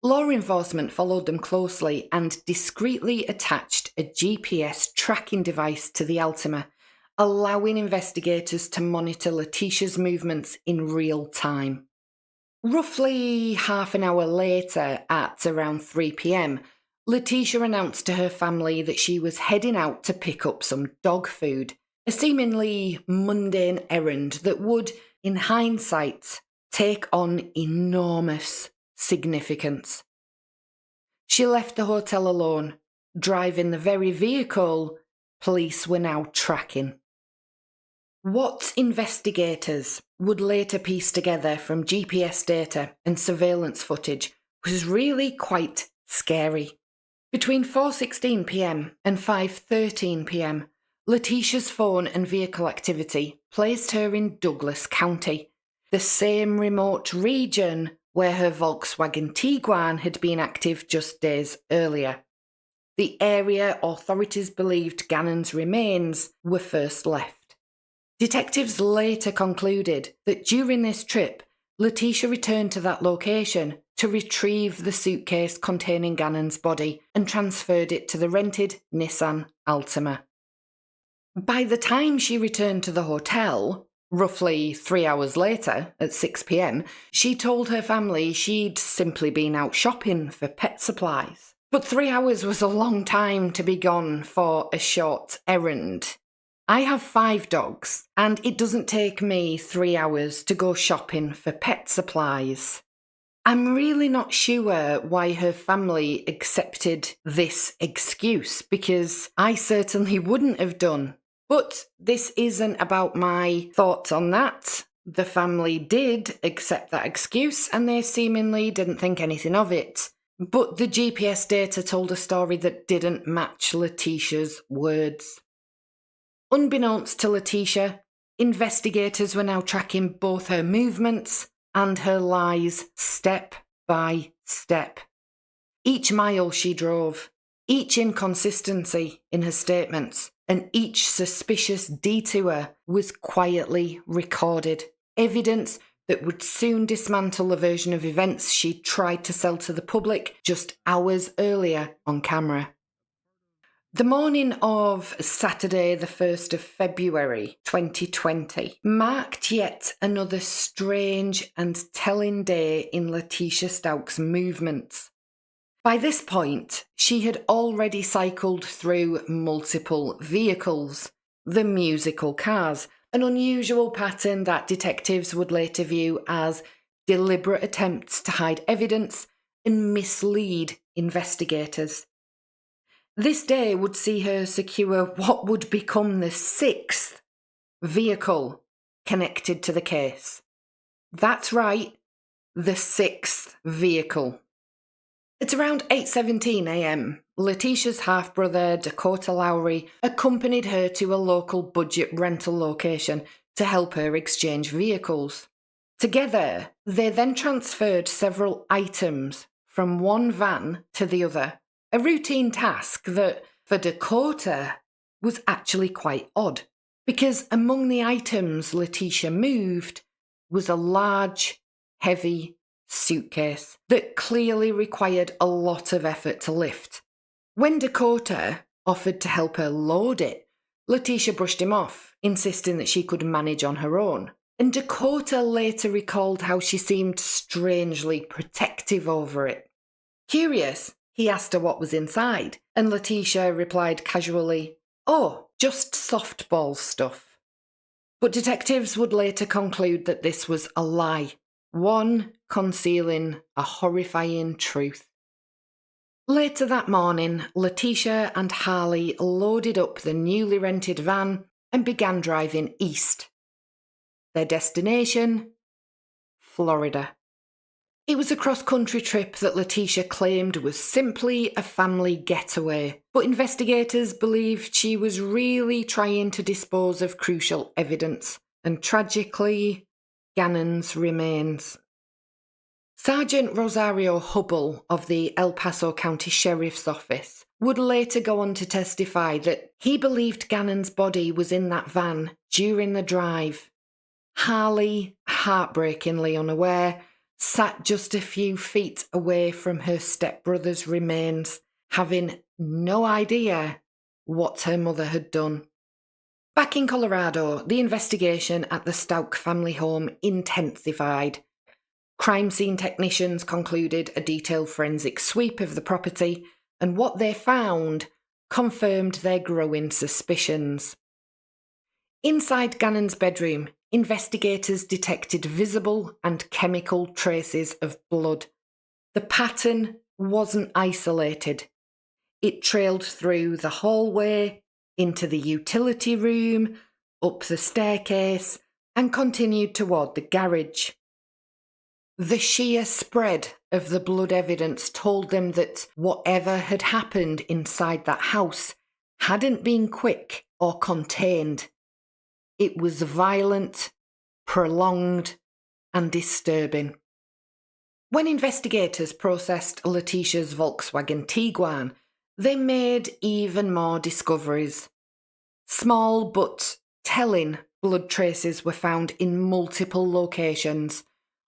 Law enforcement followed them closely and discreetly attached a GPS tracking device to the Altima, allowing investigators to monitor Letecia's movements in real time. Roughly half an hour later, at around 3 p.m, Letecia announced to her family that she was heading out to pick up some dog food, a seemingly mundane errand that would, in hindsight, take on enormous significance. She left the hotel alone, driving the very vehicle police were now tracking. What investigators would later piece together from GPS data and surveillance footage was really quite scary. Between 4:16 p.m. and 5:13 p.m, Letecia's phone and vehicle activity placed her in Douglas County, the same remote region where her Volkswagen Tiguan had been active just days earlier. The area authorities believed Gannon's remains were first left. Detectives later concluded that during this trip, Letecia returned to that location to retrieve the suitcase containing Gannon's body and transferred it to the rented Nissan Altima. By the time she returned to the hotel, roughly 3 hours later, at 6 p.m, she told her family she'd simply been out shopping for pet supplies. But 3 hours was a long time to be gone for a short errand. I have 5 dogs, and it doesn't take me 3 hours to go shopping for pet supplies. I'm really not sure why her family accepted this excuse, because I certainly wouldn't have done. But this isn't about my thoughts on that. The family did accept that excuse, and they seemingly didn't think anything of it. But the GPS data told a story that didn't match Letecia's words. Unbeknownst to Letecia, investigators were now tracking both her movements and her lies step by step. Each mile she drove, each inconsistency in her statements, and each suspicious detour was quietly recorded. Evidence that would soon dismantle the version of events she tried to sell to the public just hours earlier on camera. The morning of Saturday, the 1st of February 2020, marked yet another strange and telling day in Letecia Stauch's movements. By this point, she had already cycled through multiple vehicles, the musical cars, an unusual pattern that detectives would later view as deliberate attempts to hide evidence and mislead investigators. This day would see her secure what would become the 6th vehicle connected to the case. That's right, the 6th vehicle. At around 8:17 a.m, Letecia's half-brother, Dakota Lowry, accompanied her to a local budget rental location to help her exchange vehicles. Together, they then transferred several items from one van to the other, a routine task that, for Dakota, was actually quite odd, because among the items Letecia moved was a large, heavy suitcase that clearly required a lot of effort to lift. When Dakota offered to help her load it, Letecia brushed him off, insisting that she could manage on her own. And Dakota later recalled how she seemed strangely protective over it. Curious, he asked her what was inside, and Letecia replied casually, "Oh, just softball stuff." But detectives would later conclude that this was a lie, one concealing a horrifying truth. Later that morning, Letecia and Harley loaded up the newly rented van and began driving east. Their destination? Florida. It was a cross-country trip that Letecia claimed was simply a family getaway, but investigators believed she was really trying to dispose of crucial evidence, and tragically, Gannon's remains. Sergeant Rosario Hubble of the El Paso County Sheriff's Office would later go on to testify that he believed Gannon's body was in that van during the drive. Harley, heartbreakingly unaware, sat just a few feet away from her stepbrother's remains, having no idea what her mother had done. Back in Colorado, the investigation at the Stauch family home intensified. Crime scene technicians concluded a detailed forensic sweep of the property, and what they found confirmed their growing suspicions. Inside Gannon's bedroom, investigators detected visible and chemical traces of blood. The pattern wasn't isolated. It trailed through the hallway, into the utility room, up the staircase, and continued toward the garage. The sheer spread of the blood evidence told them that whatever had happened inside that house hadn't been quick or contained. It was violent, prolonged, and disturbing. When investigators processed Letecia's Volkswagen Tiguan, they made even more discoveries. Small but telling blood traces were found in multiple locations: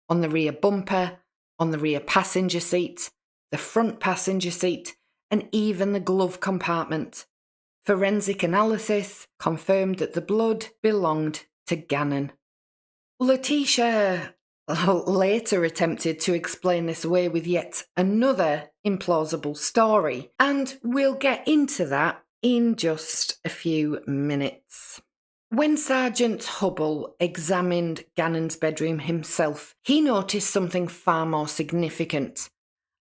on the rear bumper, on the rear passenger seat, the front passenger seat, and even the glove compartment. Forensic analysis confirmed that the blood belonged to Gannon. Letecia later attempted to explain this away with yet another implausible story, and we'll get into that in just a few minutes. When Sergeant Hubble examined Gannon's bedroom himself, he noticed something far more significant: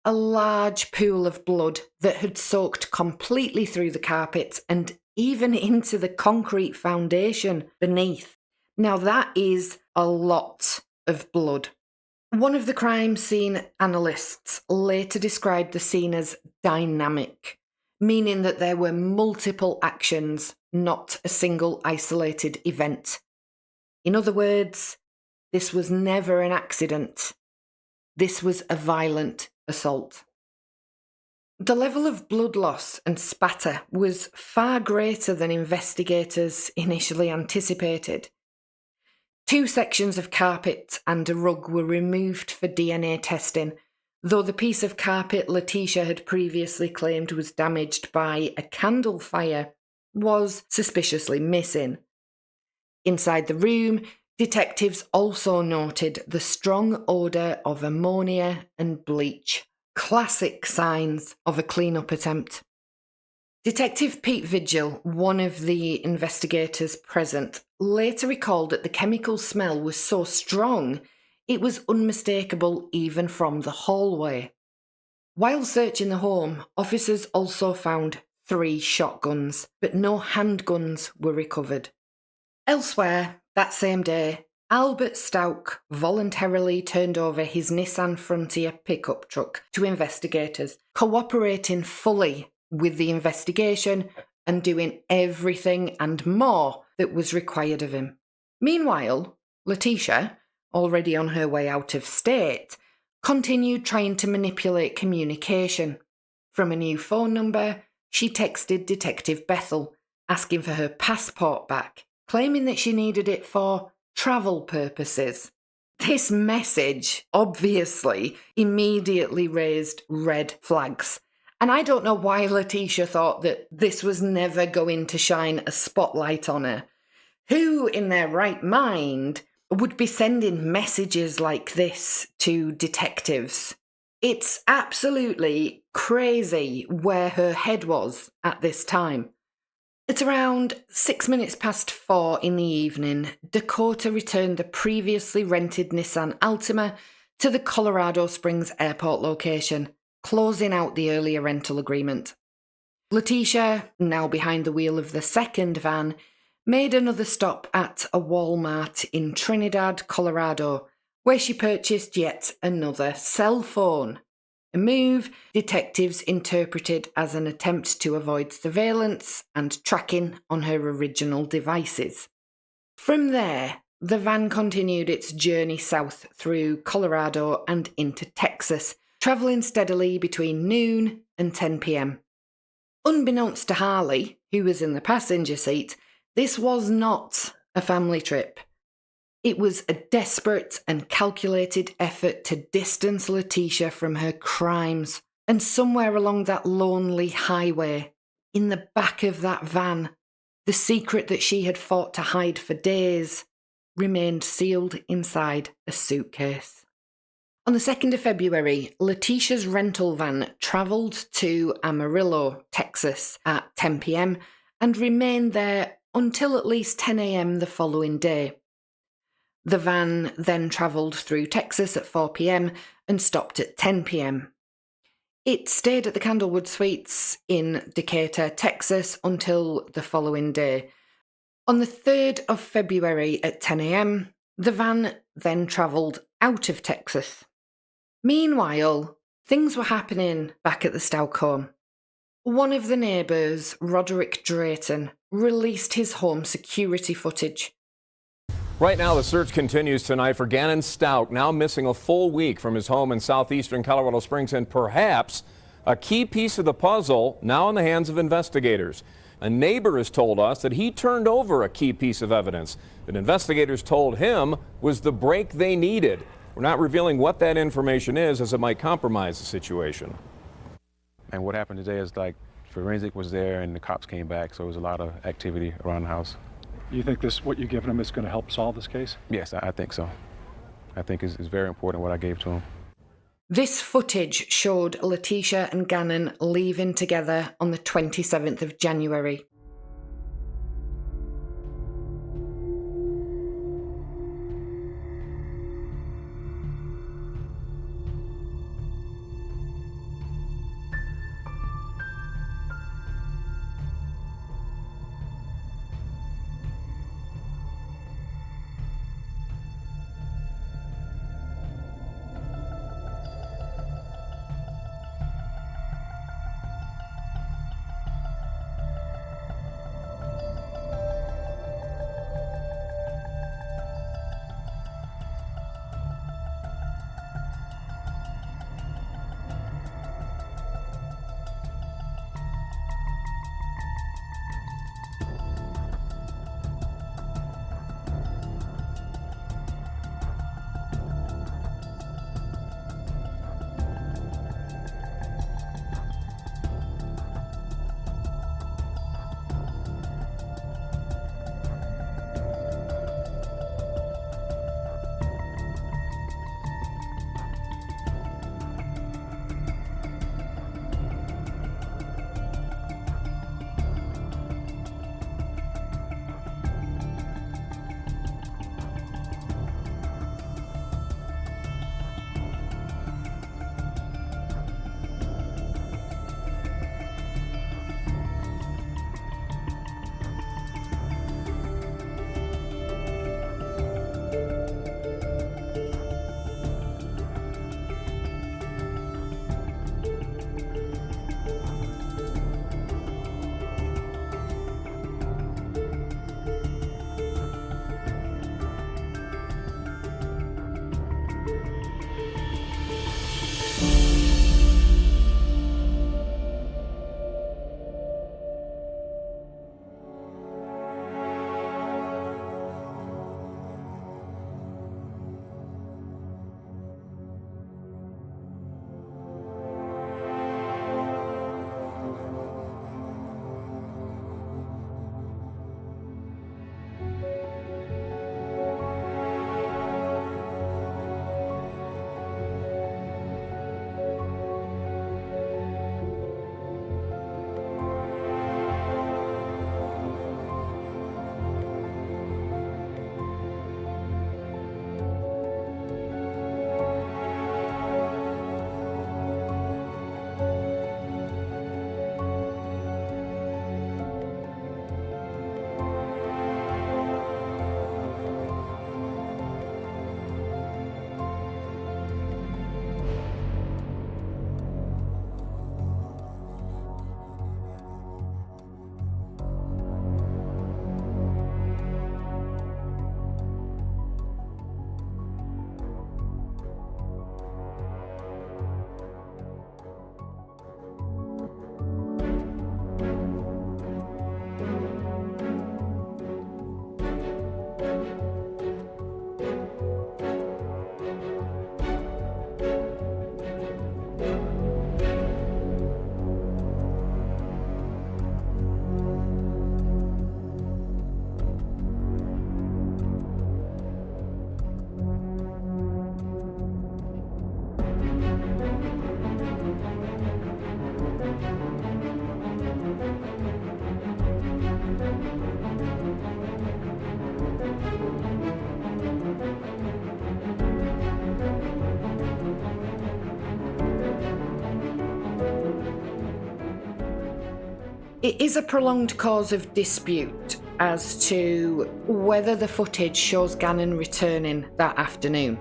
a large pool of blood that had soaked completely through the carpet and even into the concrete foundation beneath. Now that is a lot of blood. One of the crime scene analysts later described the scene as dynamic, meaning that there were multiple actions, not a single isolated event. In other words, this was never an accident. This was a violent assault. The level of blood loss and spatter was far greater than investigators initially anticipated. 2 sections of carpet and a rug were removed for DNA testing, though the piece of carpet Letecia had previously claimed was damaged by a candle fire was suspiciously missing. Inside the room, detectives also noted the strong odour of ammonia and bleach, classic signs of a clean-up attempt. Detective Pete Vigil, one of the investigators present, later recalled that the chemical smell was so strong it was unmistakable even from the hallway. While searching the home, officers also found 3 shotguns, but no handguns were recovered. Elsewhere, that same day, Albert Stauch voluntarily turned over his Nissan Frontier pickup truck to investigators, cooperating fully with the investigation and doing everything and more that was required of him. Meanwhile, Letecia, already on her way out of state, continued trying to manipulate communication. From a new phone number, she texted Detective Bethel, asking for her passport back, claiming that she needed it for travel purposes. This message, obviously, immediately raised red flags. And I don't know why Letecia thought that this was never going to shine a spotlight on her. Who in their right mind would be sending messages like this to detectives? It's absolutely crazy where her head was at this time. At around 6 minutes past 4 in the evening, Dakota returned the previously rented Nissan Altima to the Colorado Springs airport location, closing out the earlier rental agreement. Letecia, now behind the wheel of the second van, made another stop at a Walmart in Trinidad, Colorado, where she purchased yet another cell phone. A move detectives interpreted as an attempt to avoid surveillance and tracking on her original devices. From there, the van continued its journey south through Colorado and into Texas, travelling steadily between noon and 10 p.m. Unbeknownst to Harley, who was in the passenger seat, this was not a family trip. It was a desperate and calculated effort to distance Letecia from her crimes. And somewhere along that lonely highway, in the back of that van, the secret that she had fought to hide for days remained sealed inside a suitcase. On the 2nd of February, Letecia's rental van travelled to Amarillo, Texas at 10 p.m. and remained there until at least 10 a.m. the following day. The van then travelled through Texas at 4 p.m. and stopped at 10 p.m. It stayed at the Candlewood Suites in Decatur, Texas until the following day. On the 3rd of February at 10 a.m, the van then travelled out of Texas. Meanwhile, things were happening back at the Stauch home. One of the neighbours, Roderick Drayton, released his home security footage. Right now, the search continues tonight for Gannon Stauch, now missing a full week from his home in southeastern Colorado Springs, and perhaps a key piece of the puzzle now in the hands of investigators. A neighbor has told us that he turned over a key piece of evidence that investigators told him was the break they needed. We're not revealing what that information is, as it might compromise the situation. And what happened today is, like, forensic was there and the cops came back, so there was a lot of activity around the house. You think this, what you've given him, is going to help solve this case? Yes, I think so. I think it's very important what I gave to him. This footage showed Letecia and Gannon leaving together on the 27th of January. It is a prolonged cause of dispute as to whether the footage shows Gannon returning that afternoon.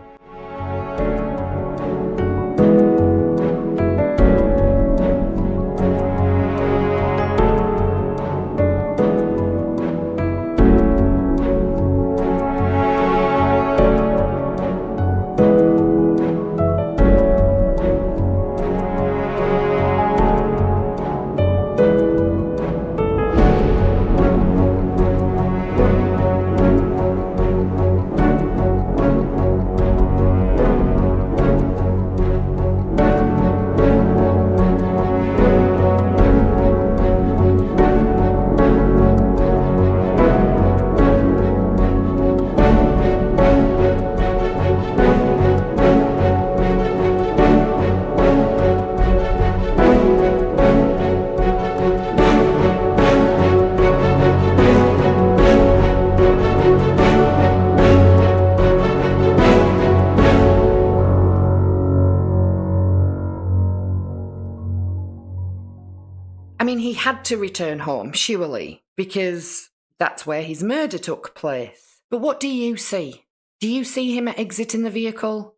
I mean, he had to return home, surely, because that's where his murder took place. But what do you see? Do you see him exiting the vehicle?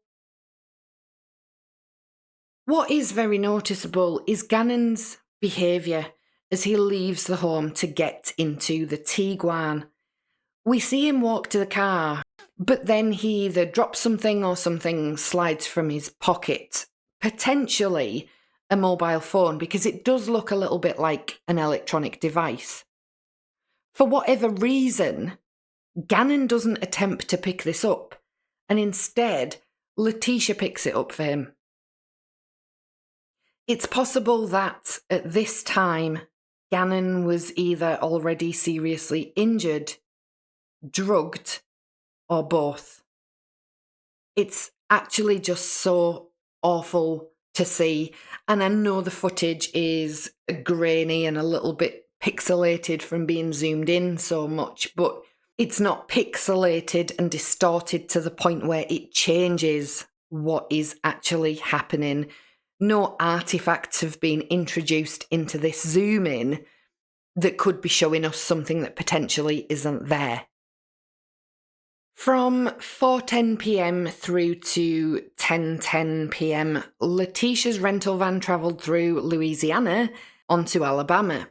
What is very noticeable is Gannon's behaviour as he leaves the home to get into the Tiguan. We see him walk to the car, but then he either drops something or something slides from his pocket, potentially a mobile phone, because it does look a little bit like an electronic device. For whatever reason, Gannon doesn't attempt to pick this up, and instead, Letecia picks it up for him. It's possible that at this time, Gannon was either already seriously injured, drugged, or both. It's actually just so awful to see, and I know the footage is grainy and a little bit pixelated from being zoomed in so much, but it's not pixelated and distorted to the point where it changes what is actually happening. No artifacts have been introduced into this zoom in that could be showing us something that potentially isn't there. From 4:10 p.m. through to 10:10 p.m, Letecia's rental van travelled through Louisiana onto Alabama.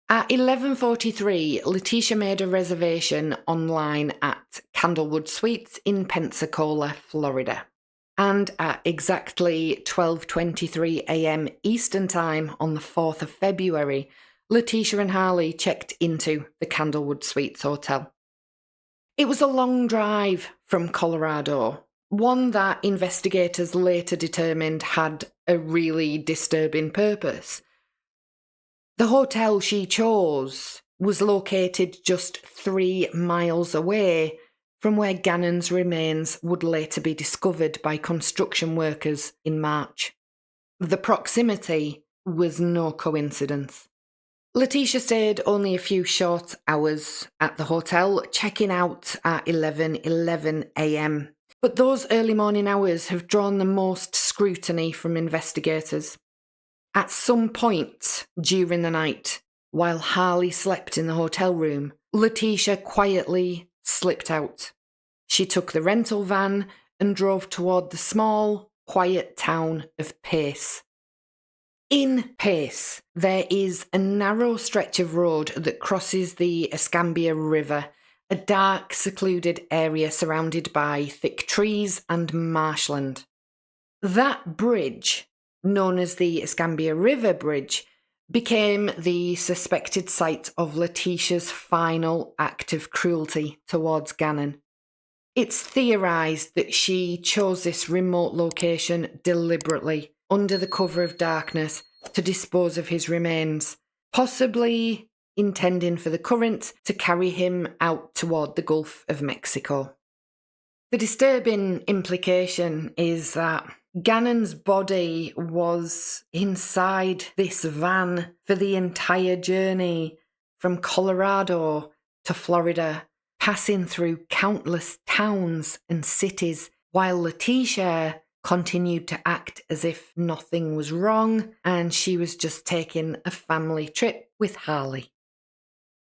At 11:43, Letecia made a reservation online at Candlewood Suites in Pensacola, Florida. And at exactly 12:23 a.m. Eastern Time on the 4th of February, Letecia and Harley checked into the Candlewood Suites Hotel. It was a long drive from Colorado, one that investigators later determined had a really disturbing purpose. The hotel she chose was located just 3 miles away from where Gannon's remains would later be discovered by construction workers in March. The proximity was no coincidence. Letecia stayed only a few short hours at the hotel, checking out at 11:11 a.m. But those early morning hours have drawn the most scrutiny from investigators. At some point during the night, while Harley slept in the hotel room, Letecia quietly slipped out. She took the rental van and drove toward the small, quiet town of Paso. In Paso, there is a narrow stretch of road that crosses the Escambia River, a dark, secluded area surrounded by thick trees and marshland. That bridge, known as the Escambia River Bridge, became the suspected site of Letecia's final act of cruelty towards Gannon. It's theorised that she chose this remote location deliberately, under the cover of darkness, to dispose of his remains, possibly intending for the current to carry him out toward the Gulf of Mexico. The disturbing implication is that Gannon's body was inside this van for the entire journey from Colorado to Florida, passing through countless towns and cities, while Letecia continued to act as if nothing was wrong and she was just taking a family trip with Harley.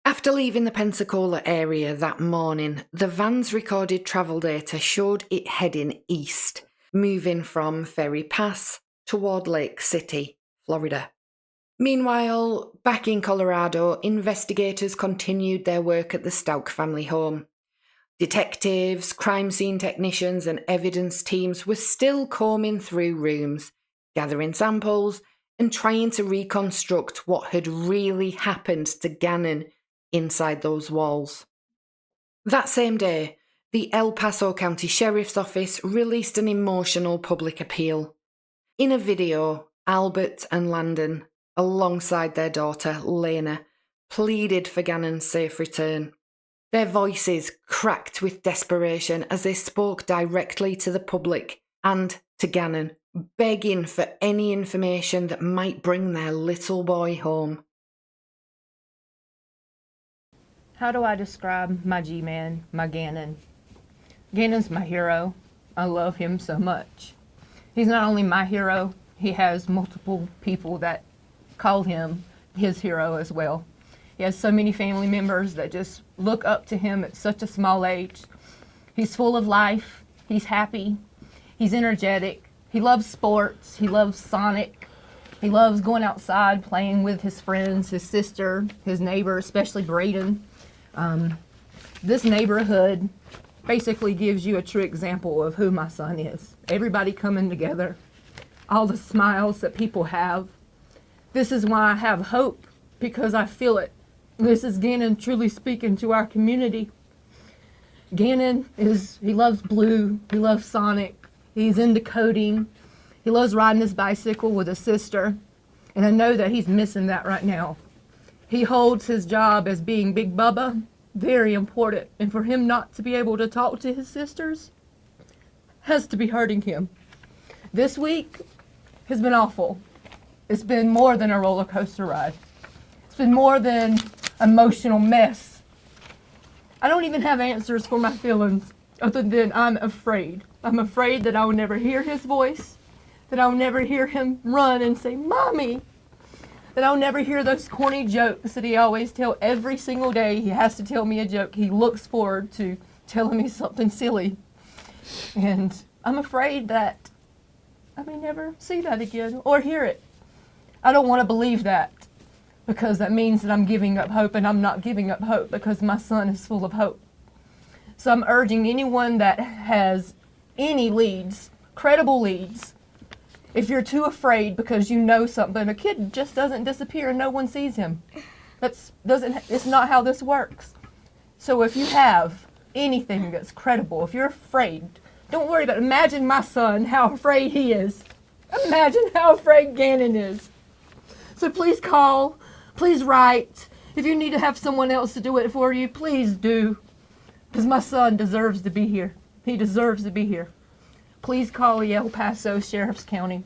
After leaving the Pensacola area that morning, the van's recorded travel data showed it heading east, moving from Ferry Pass toward Lake City, Florida. Meanwhile, back in Colorado, investigators continued their work at the Stauch family home. Detectives, crime scene technicians, and evidence teams were still combing through rooms, gathering samples, and trying to reconstruct what had really happened to Gannon inside those walls. That same day, the El Paso County Sheriff's Office released an emotional public appeal. In a video, Albert and Landon, alongside their daughter, Lena, pleaded for Gannon's safe return. Their voices cracked with desperation as they spoke directly to the public and to Gannon, begging for any information that might bring their little boy home. How do I describe my G-Man, my Gannon? Gannon's my hero. I love him so much. He's not only my hero, he has multiple people that call him his hero as well. He has so many family members that just look up to him at such a small age. He's full of life. He's happy. He's energetic. He loves sports. He loves Sonic. He loves going outside, playing with his friends, his sister, his neighbor, especially Braden. This neighborhood basically gives you a true example of who my son is. Everybody coming together, all the smiles that people have. This is why I have hope, because I feel it. This is Gannon truly speaking to our community. Gannon he loves blue, he loves Sonic, he's into coding, he loves riding his bicycle with his sister, and I know that he's missing that right now. He holds his job as being Big Bubba very important, and for him not to be able to talk to his sisters has to be hurting him. This week has been awful. It's been more than a roller coaster ride. It's been more than emotional mess. I don't even have answers for my feelings other than I'm afraid. I'm afraid that I will never hear his voice, that I will never hear him run and say, "Mommy," that I'll never hear those corny jokes that he always tells every single day. He has to tell me a joke. He looks forward to telling me something silly. And I'm afraid that I may never see that again or hear it. I don't want to believe that, because that means that I'm giving up hope, and I'm not giving up hope because my son is full of hope. So I'm urging anyone that has any leads, credible leads, if you're too afraid because you know something, a kid just doesn't disappear and no one sees him. It's not how this works. So if you have anything that's credible, if you're afraid, don't worry about it. Imagine my son, how afraid he is. Imagine how afraid Gannon is. So please call, please write. If you need to have someone else to do it for you, please do. Because my son deserves to be here. He deserves to be here. Please call the El Paso Sheriff's County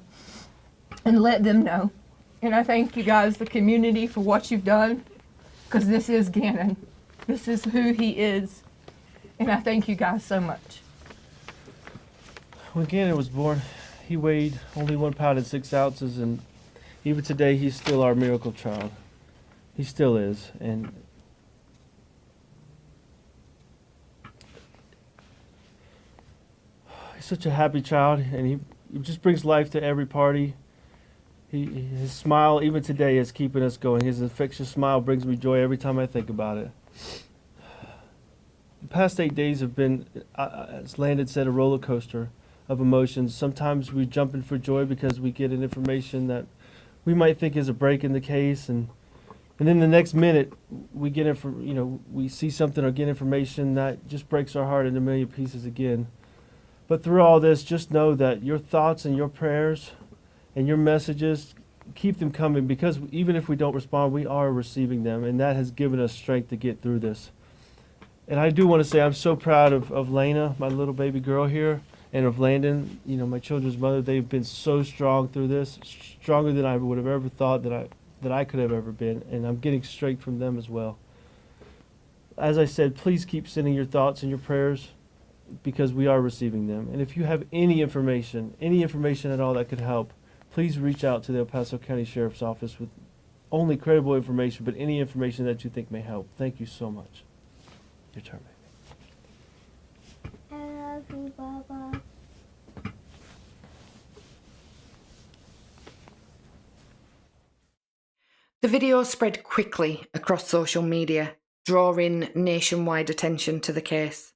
and let them know. And I thank you guys, the community, for what you've done, because this is Gannon. This is who he is. And I thank you guys so much. When Gannon was born, he weighed only 1 pound and 6 ounces, and even today he's still our miracle child. He still is. And he's such a happy child, and he just brings life to every party. His smile, even today, is keeping us going. His infectious smile brings me joy every time I think about it. The past 8 days have been, as Landon said, a roller coaster of emotions. Sometimes we jump in for joy because we get an information that we might think is a break in the case, and then the next minute we get we see something or get information that just breaks our heart into a million pieces again. But through all this, just know that your thoughts and your prayers and your messages, keep them coming, because even if we don't respond, we are receiving them, and that has given us strength to get through this. And I do want to say I'm so proud of Lena, my little baby girl here, and of Landon, my children's mother. They've been so strong through this, stronger than I would have ever thought that I could have ever been, and I'm getting strength from them as well. As I said, please keep sending your thoughts and your prayers because we are receiving them. And if you have any information at all that could help, please reach out to the El Paso County Sheriff's Office with only credible information, but any information that you think may help. Thank you so much. Your turn, baby. I love you, Baba. The video spread quickly across social media, drawing nationwide attention to the case.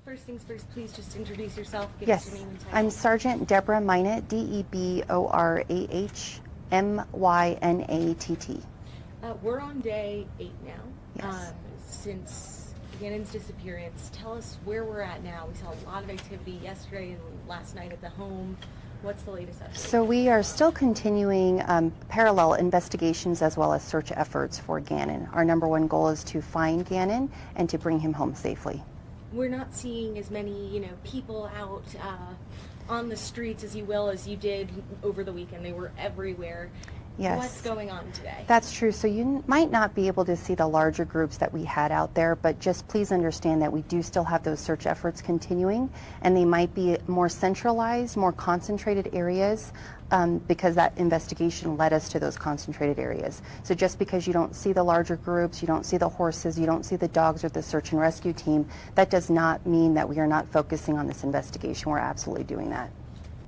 First things first, please just introduce yourself. Give us Yes, your name and title. I'm Sergeant Deborah Minott, DEBORAHMYNATT. We're on day 8 now. Yes. Since Gannon's disappearance, tell us where we're at now. We saw a lot of activity yesterday and last night at the home. What's the latest update? So we are still continuing parallel investigations as well as search efforts for Gannon. Our number one goal is to find Gannon and to bring him home safely. We're not seeing as many, people out on the streets, as you will, as you did over the weekend. They were everywhere. Yes. What's going on today? That's true. So you might not be able to see the larger groups that we had out there, but just please understand that we do still have those search efforts continuing, and they might be more centralized, more concentrated areas, because that investigation led us to those concentrated areas. So just because you don't see the larger groups, you don't see the horses, you don't see the dogs or the search and rescue team, that does not mean that we are not focusing on this investigation. We're absolutely doing that.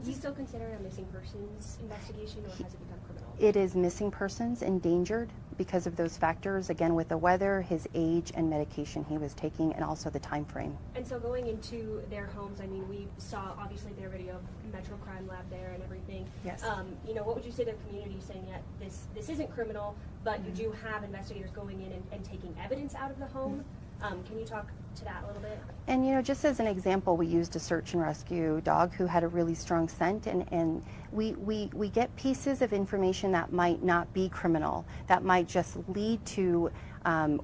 Is he still considered a missing persons investigation, or has it become criminal? It is missing persons, endangered, because of those factors, again, with the weather, his age, and medication he was taking, and also the time frame. And so going into their homes, I mean, we saw obviously their video of Metro Crime Lab there and everything. Yes. What would you say their community is saying that this isn't criminal, but you do have investigators going in and taking evidence out of the home? Can you talk to that a little bit? And just as an example, we used a search and rescue dog who had a really strong scent, and we get pieces of information that might not be criminal, that might just lead to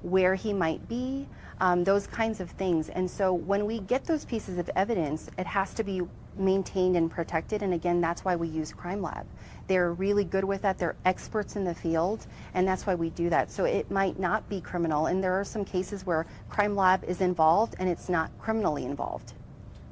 where he might be, those kinds of things. And so when we get those pieces of evidence, it has to be maintained and protected, and again, that's why we use Crime Lab. They're really good with that. They're experts in the field, and that's why we do that. So it might not be criminal, and there are some cases where Crime Lab is involved and it's not criminally involved.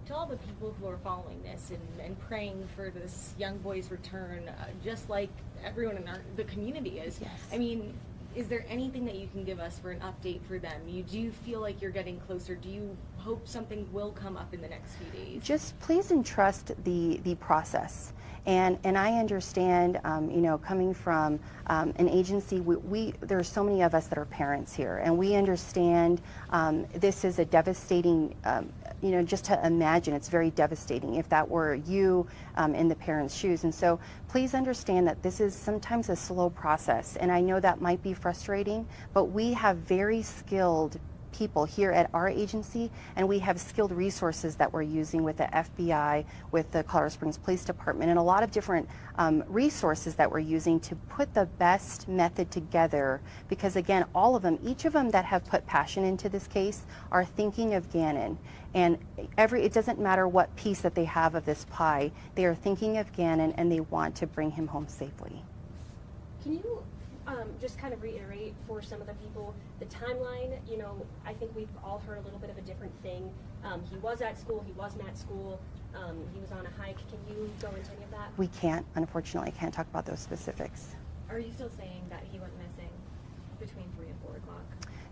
To all the people who are following this and praying for this young boy's return, just like everyone in the community is, Yes. I mean, is there anything that you can give us for an update for them? Do you feel like you're getting closer? Do you hope something will come up in the next few days? Just please entrust the process. And I understand, coming from an agency, there are so many of us that are parents here, and we understand this is a devastating, just to imagine, it's very devastating if that were you in the parents' shoes. And so please understand that this is sometimes a slow process, and I know that might be frustrating, but we have very skilled people here at our agency, and we have skilled resources that we're using with the FBI, with the Colorado Springs Police Department, and a lot of different resources that we're using to put the best method together, because again, all of them, each of them that have put passion into this case are thinking of Gannon, and it doesn't matter what piece that they have of this pie, they are thinking of Gannon and they want to bring him home safely. Can you just kind of reiterate for some of the people the timeline? I think we've all heard a little bit of a different thing. He was at school, he wasn't at school, he was on a hike. Can you go into any of that? We can't, unfortunately, can't talk about those specifics. Are you still saying that he went missing between 3 and 4 o'clock?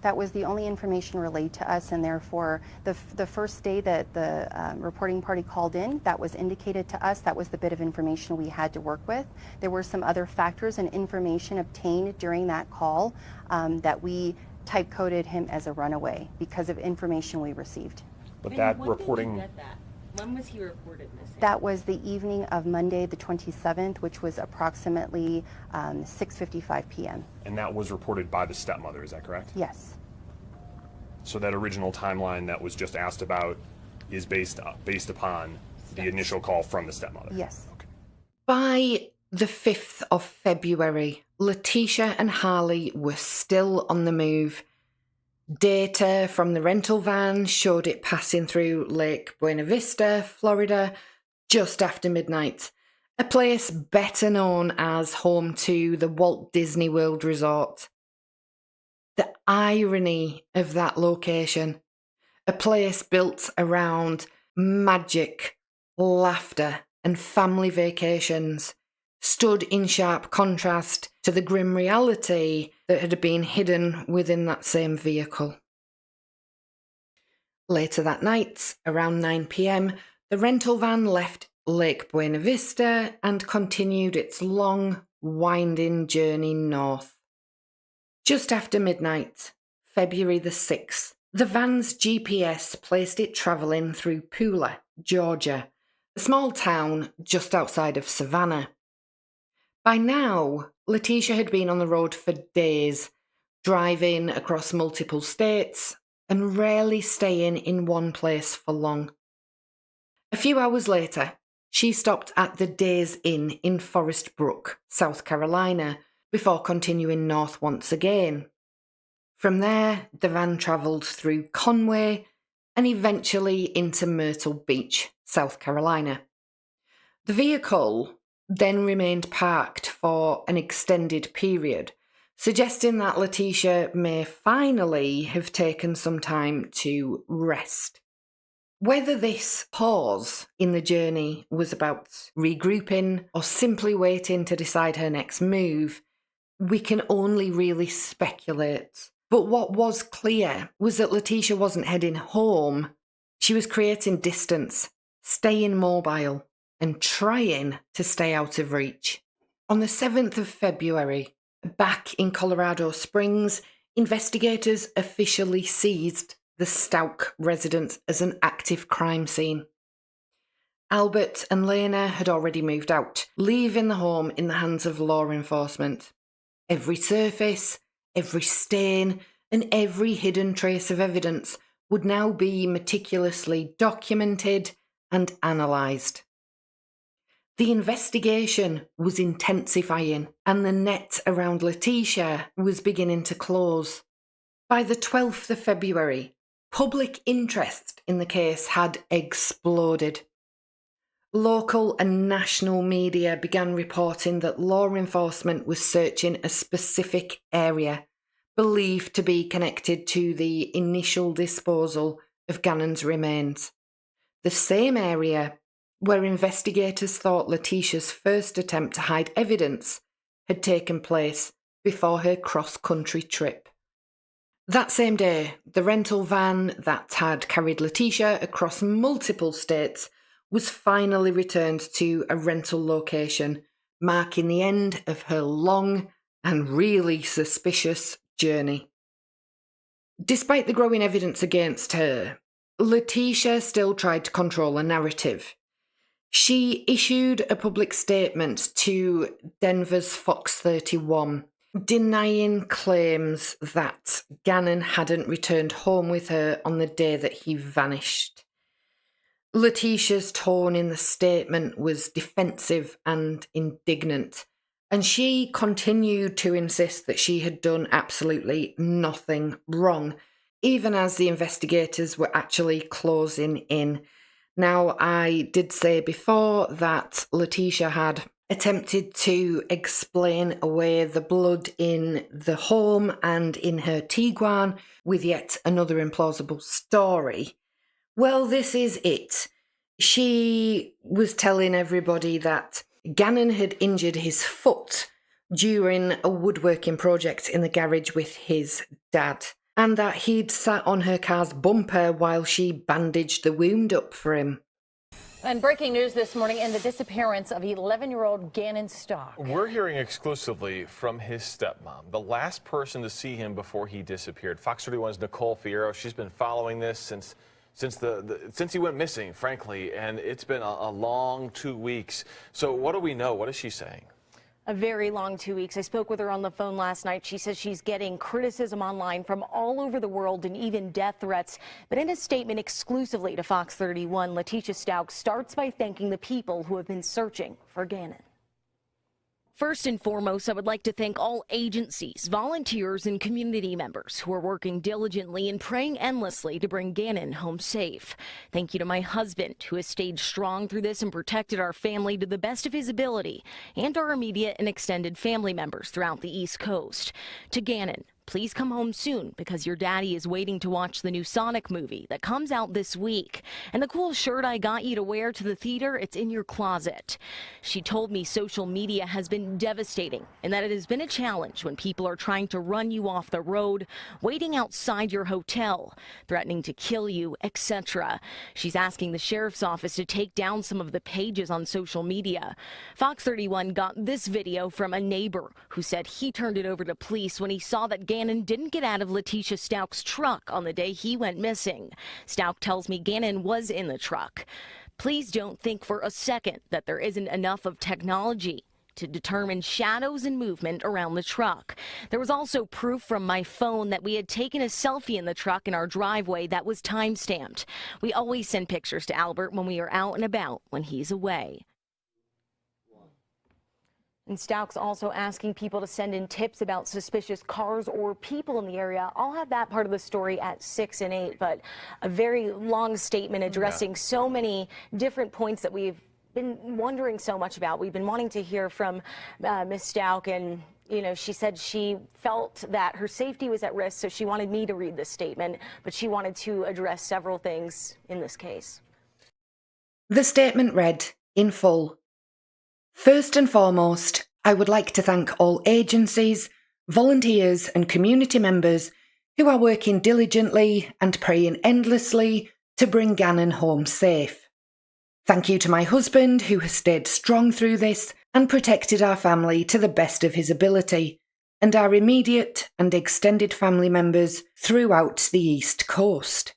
That was the only information relayed to us, and therefore the first day that the reporting party called in, that was indicated to us. That was the bit of information we had to work with. There were some other factors and information obtained during that call that we type coded him as a runaway because of information we received. But And that when reporting. Did you get that? When was he reported missing? That was the evening of Monday the 27th, which was approximately 6:55 p.m. And that was reported by the stepmother, is that correct? Yes. So that original timeline that was just asked about is based upon the initial call from the stepmother? Yes. Okay. By the 5th of February, Letecia and Harley were still on the move. Data from the rental van showed it passing through Lake Buena Vista, Florida, just after midnight, a place better known as home to the Walt Disney World Resort. The irony of that location. a place built around magic, laughter, and family vacations, stood in sharp contrast to the grim reality that had been hidden within that same vehicle. Later that night, around 9 p.m, the rental van left Lake Buena Vista and continued its long, winding journey north. Just after midnight, February the 6th, the van's GPS placed it travelling through Pooler, Georgia, a small town just outside of Savannah. By now, Letecia had been on the road for days, driving across multiple states and rarely staying in one place for long. A few hours later, she stopped at the Days Inn in Forest Brook, South Carolina, before continuing north once again. From there, the van travelled through Conway and eventually into Myrtle Beach, South Carolina. The vehicle then remained parked for an extended period, suggesting that Letecia may finally have taken some time to rest. Whether this pause in the journey was about regrouping or simply waiting to decide her next move, we can only really speculate. But what was clear was that Letecia wasn't heading home. She was creating distance, staying mobile, and trying to stay out of reach. On the 7th of February, back in Colorado Springs, investigators officially seized the Stauch residence as an active crime scene. Albert and Lena had already moved out, leaving the home in the hands of law enforcement. Every surface, every stain, and every hidden trace of evidence would now be meticulously documented and analysed. The investigation was intensifying, and the net around Letecia was beginning to close. By the 12th of February, public interest in the case had exploded. Local and national media began reporting that law enforcement was searching a specific area, believed to be connected to the initial disposal of Gannon's remains. The same area where investigators thought Letecia's first attempt to hide evidence had taken place before her cross-country trip. That same day, the rental van that had carried Letecia across multiple states was finally returned to a rental location, marking the end of her long and really suspicious journey. Despite the growing evidence against her, Letecia still tried to control a narrative. She issued a public statement to Denver's Fox 31, denying claims that Gannon hadn't returned home with her on the day that he vanished. Letecia's tone in the statement was defensive and indignant, and she continued to insist that she had done absolutely nothing wrong, even as the investigators were actually closing in. Now, I did say before that Letecia had attempted to explain away the blood in the home and in her Tiguan with yet another implausible story. Well, this is it. She was telling everybody that Gannon had injured his foot during a woodworking project in the garage with his dad, and that he'd sat on her car's bumper while she bandaged the wound up for him. And breaking news this morning in the disappearance of 11-year-old Gannon Stauch. We're hearing exclusively from his stepmom, the last person to see him before he disappeared. Fox 31's Nicole Fierro, she's been following this since he went missing, frankly, and it's been a long 2 weeks. So what do we know? What is she saying? A very long 2 weeks. I spoke with her on the phone last night. She says she's getting criticism online from all over the world and even death threats. But in a statement exclusively to Fox 31, Letecia Stauch starts by thanking the people who have been searching for Gannon. First and foremost, I would like to thank all agencies, volunteers, and community members who are working diligently and praying endlessly to bring Gannon home safe. Thank you to my husband, who has stayed strong through this and protected our family to the best of his ability, and our immediate and extended family members throughout the East Coast. To Gannon, please come home soon because your daddy is waiting to watch the new Sonic movie that comes out this week. And the cool shirt I got you to wear to the theater, it's in your closet. She told me social media has been devastating and that it has been a challenge when people are trying to run you off the road, waiting outside your hotel, threatening to kill you, etc. She's asking the sheriff's office to take down some of the pages on social media. Fox 31 got this video from a neighbor who said he turned it over to police when he saw that Gannon didn't get out of Letecia Stauch's truck on the day he went missing. Stauch tells me Gannon was in the truck. Please don't think for a second that there isn't enough of technology to determine shadows and movement around the truck. There was also proof from my phone that we had taken a selfie in the truck in our driveway that was time-stamped. We always send pictures to Albert when we are out and about when he's away. And Stauch's also asking people to send in tips about suspicious cars or people in the area. I'll have that part of the story at 6 and 8, but a very long statement addressing so many different points that we've been wondering so much about. We've been wanting to hear from Ms. Stauch, and she said she felt that her safety was at risk, so she wanted me to read this statement, but she wanted to address several things in this case. The statement read, in full, "First and foremost, I would like to thank all agencies, volunteers and community members who are working diligently and praying endlessly to bring Gannon home safe. Thank you to my husband who has stayed strong through this and protected our family to the best of his ability, and our immediate and extended family members throughout the East Coast.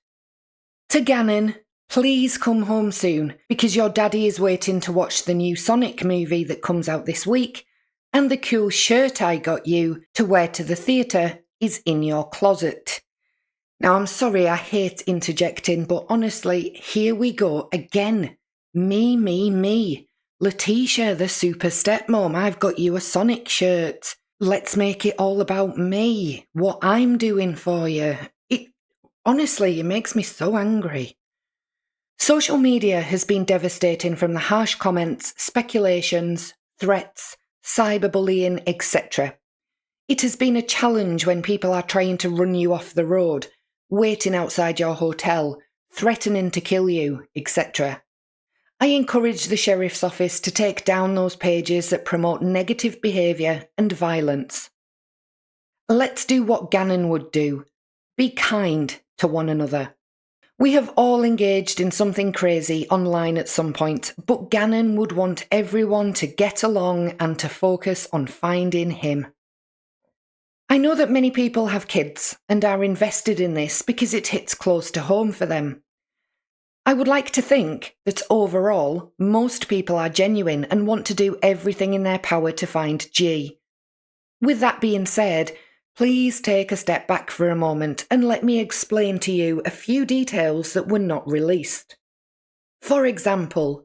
To Gannon, please come home soon because your daddy is waiting to watch the new Sonic movie that comes out this week, and the cool shirt I got you to wear to the theatre is in your closet." Now, I'm sorry, I hate interjecting, but honestly, here we go again. Me. Letecia, the super stepmom, I've got you a Sonic shirt. Let's make it all about me, what I'm doing for you. Honestly, it makes me so angry. Social media has been devastating from the harsh comments, speculations, threats, cyberbullying, etc. It has been a challenge when people are trying to run you off the road, waiting outside your hotel, threatening to kill you, etc. I encourage the Sheriff's Office to take down those pages that promote negative behaviour and violence. Let's do what Gannon would do. Be kind to one another. We have all engaged in something crazy online at some point, but Gannon would want everyone to get along and to focus on finding him. I know that many people have kids and are invested in this because it hits close to home for them. I would like to think that overall, most people are genuine and want to do everything in their power to find G. With that being said, please take a step back for a moment and let me explain to you a few details that were not released. For example,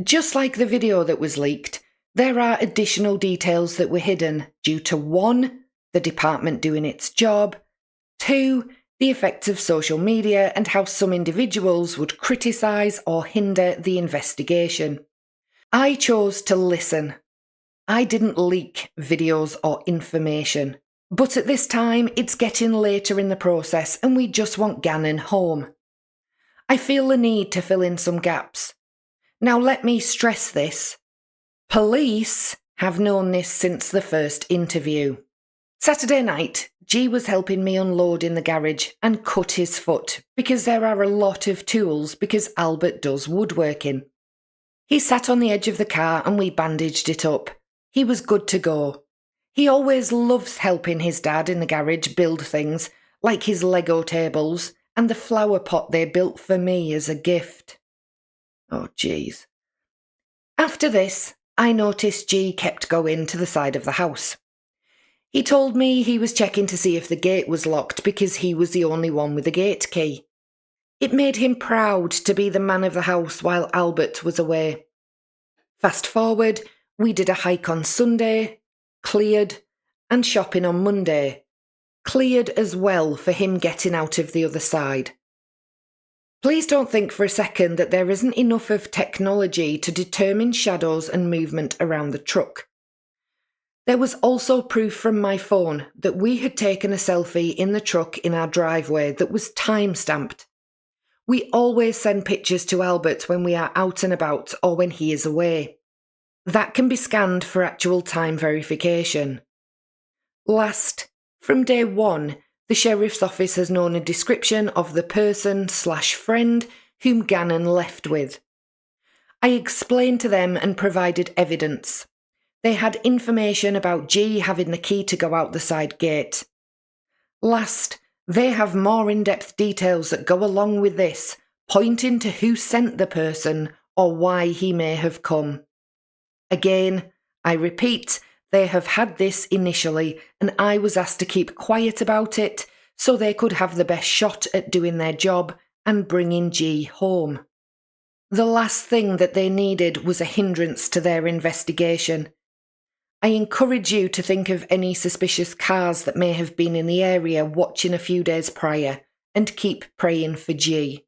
just like the video that was leaked, there are additional details that were hidden due to 1. The department doing its job, 2. The effects of social media and how some individuals would criticise or hinder the investigation. I chose to listen. I didn't leak videos or information. But at this time, it's getting later in the process and we just want Gannon home. I feel the need to fill in some gaps. Now let me stress this. Police have known this since the first interview. Saturday night, G was helping me unload in the garage and cut his foot because there are a lot of tools because Albert does woodworking. He sat on the edge of the car and we bandaged it up. He was good to go. He always loves helping his dad in the garage build things like his Lego tables and the flower pot they built for me as a gift. Oh, jeez. After this, I noticed G kept going to the side of the house. He told me he was checking to see if the gate was locked because he was the only one with the gate key. It made him proud to be the man of the house while Albert was away. Fast forward, we did a hike on Sunday, cleared, and shopping on Monday, cleared as well for him getting out of the other side. Please don't think for a second that there isn't enough of technology to determine shadows and movement around the truck. There was also proof from my phone that we had taken a selfie in the truck in our driveway that was time-stamped. We always send pictures to Albert when we are out and about or when he is away. That can be scanned for actual time verification. Last, from day one, the Sheriff's Office has known a description of the person/friend whom Gannon left with. I explained to them and provided evidence. They had information about G having the key to go out the side gate. Last, they have more in-depth details that go along with this, pointing to who sent the person or why he may have come. Again, I repeat, they have had this initially, and I was asked to keep quiet about it so they could have the best shot at doing their job and bringing G home. The last thing that they needed was a hindrance to their investigation. I encourage you to think of any suspicious cars that may have been in the area watching a few days prior and keep praying for G.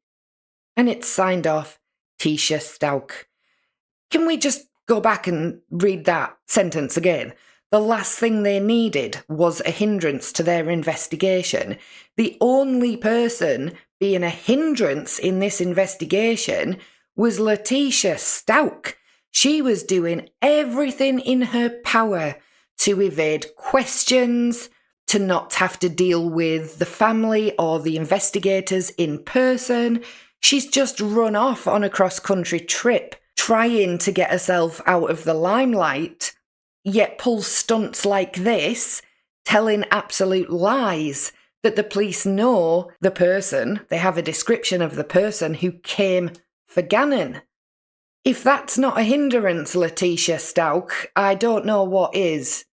And it's signed off, Letecia Stauch. Can we just go back and read that sentence again? The last thing they needed was a hindrance to their investigation. The only person being a hindrance in this investigation was Letecia Stauch. She was doing everything in her power to evade questions, to not have to deal with the family or the investigators in person. She's just run off on a cross-country trip, trying to get herself out of the limelight, yet pulls stunts like this, telling absolute lies that the police know the person, they have a description of the person who came for Gannon. If that's not a hindrance, Letecia Stauch, I don't know what is.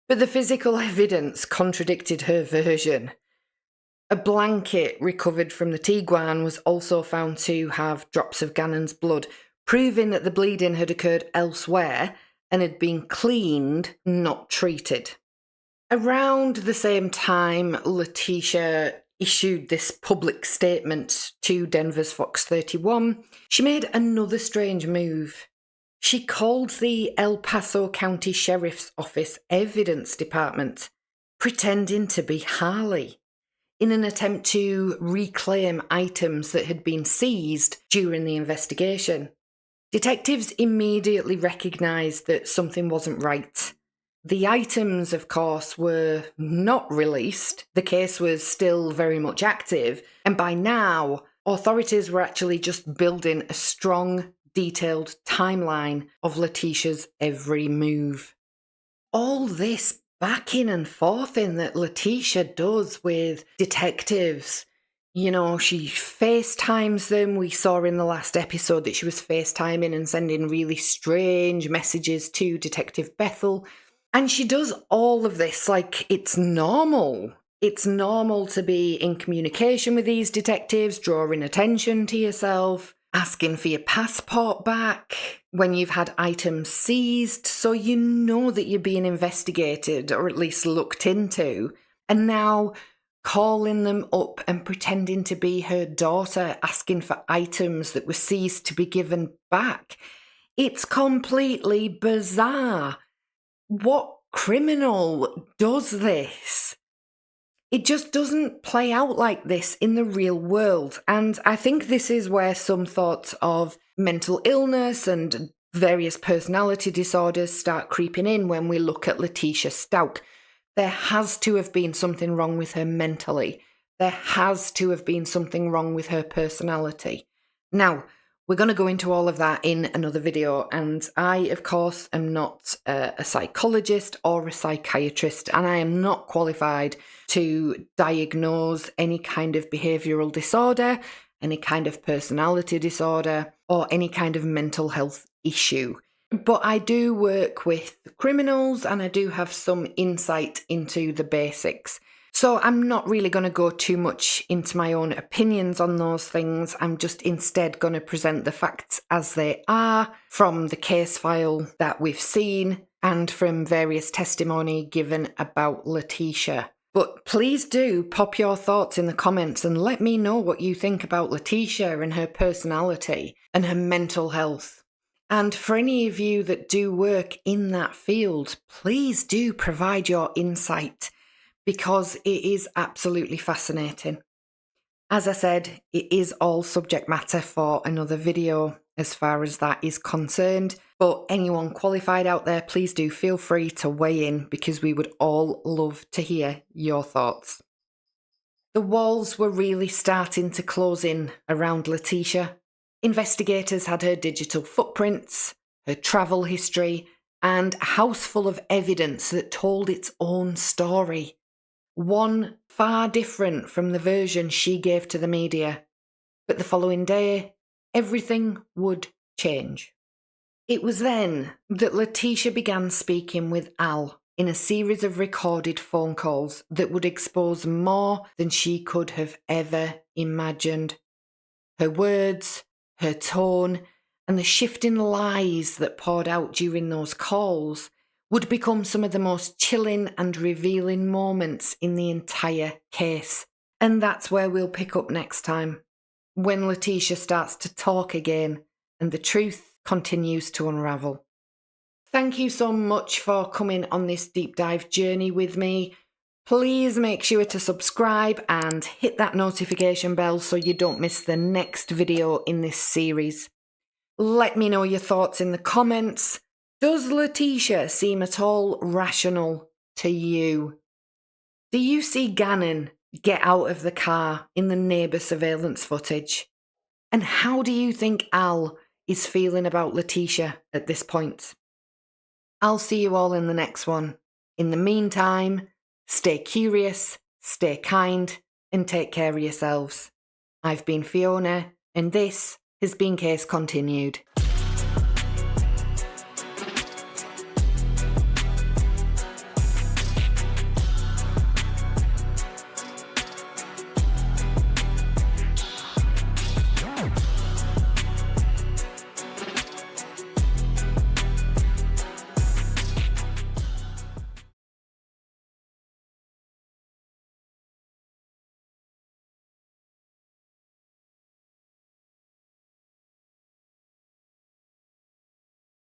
But the physical evidence contradicted her version. A blanket recovered from the Tiguan was also found to have drops of Gannon's blood, proving that the bleeding had occurred elsewhere and had been cleaned, not treated. Around the same time, Letecia issued this public statement to Denver's Fox 31, she made another strange move. She called the El Paso County Sheriff's Office Evidence Department, pretending to be Harley, in an attempt to reclaim items that had been seized during the investigation. Detectives immediately recognised that something wasn't right. The items, of course, were not released. The case was still very much active, and by now, authorities were actually just building a strong, detailed timeline of Letecia's every move. All this backing and forthing that Letecia does with detectives, you know, she FaceTimes them. We saw in the last episode that she was FaceTiming and sending really strange messages to Detective Bethel. And she does all of this like it's normal. It's normal to be in communication with these detectives, drawing attention to yourself, asking for your passport back when you've had items seized, so you know that you're being investigated or at least looked into. And now calling them up and pretending to be her daughter, asking for items that were seized to be given back. It's completely bizarre. What criminal does this? It just doesn't play out like this in the real world. And I think this is where some thoughts of mental illness and various personality disorders start creeping in when we look at Letecia Stauch. There has to have been something wrong with her mentally. There has to have been something wrong with her personality. Now, we're going to go into all of that in another video, and I, of course, am not a psychologist or a psychiatrist, and I am not qualified to diagnose any kind of behavioural disorder, any kind of personality disorder, or any kind of mental health issue. But I do work with criminals, and I do have some insight into the basics. So I'm not really going to go too much into my own opinions on those things. I'm just instead going to present the facts as they are from the case file that we've seen and from various testimony given about Letecia. But please do pop your thoughts in the comments and let me know what you think about Letecia and her personality and her mental health. And for any of you that do work in that field, please do provide your insight, because it is absolutely fascinating. As I said, it is all subject matter for another video as far as that is concerned, but anyone qualified out there, please do feel free to weigh in, because we would all love to hear your thoughts. The walls were really starting to close in around Letecia. Investigators had her digital footprints, her travel history, and a house full of evidence that told its own story. One far different from the version she gave to the media. But the following day, everything would change. It was then that Letecia began speaking with Al in a series of recorded phone calls that would expose more than she could have ever imagined. Her words, her tone, and the shifting lies that poured out during those calls would become some of the most chilling and revealing moments in the entire case. And that's where we'll pick up next time, when Letecia starts to talk again and the truth continues to unravel. Thank you so much for coming on this deep dive journey with me. Please make sure to subscribe and hit that notification bell so you don't miss the next video in this series. Let me know your thoughts in the comments. Does Letecia seem at all rational to you? Do you see Gannon get out of the car in the neighbour surveillance footage? And how do you think Al is feeling about Letecia at this point? I'll see you all in the next one. In the meantime, stay curious, stay kind, and take care of yourselves. I've been Fiona, and this has been Case Continued.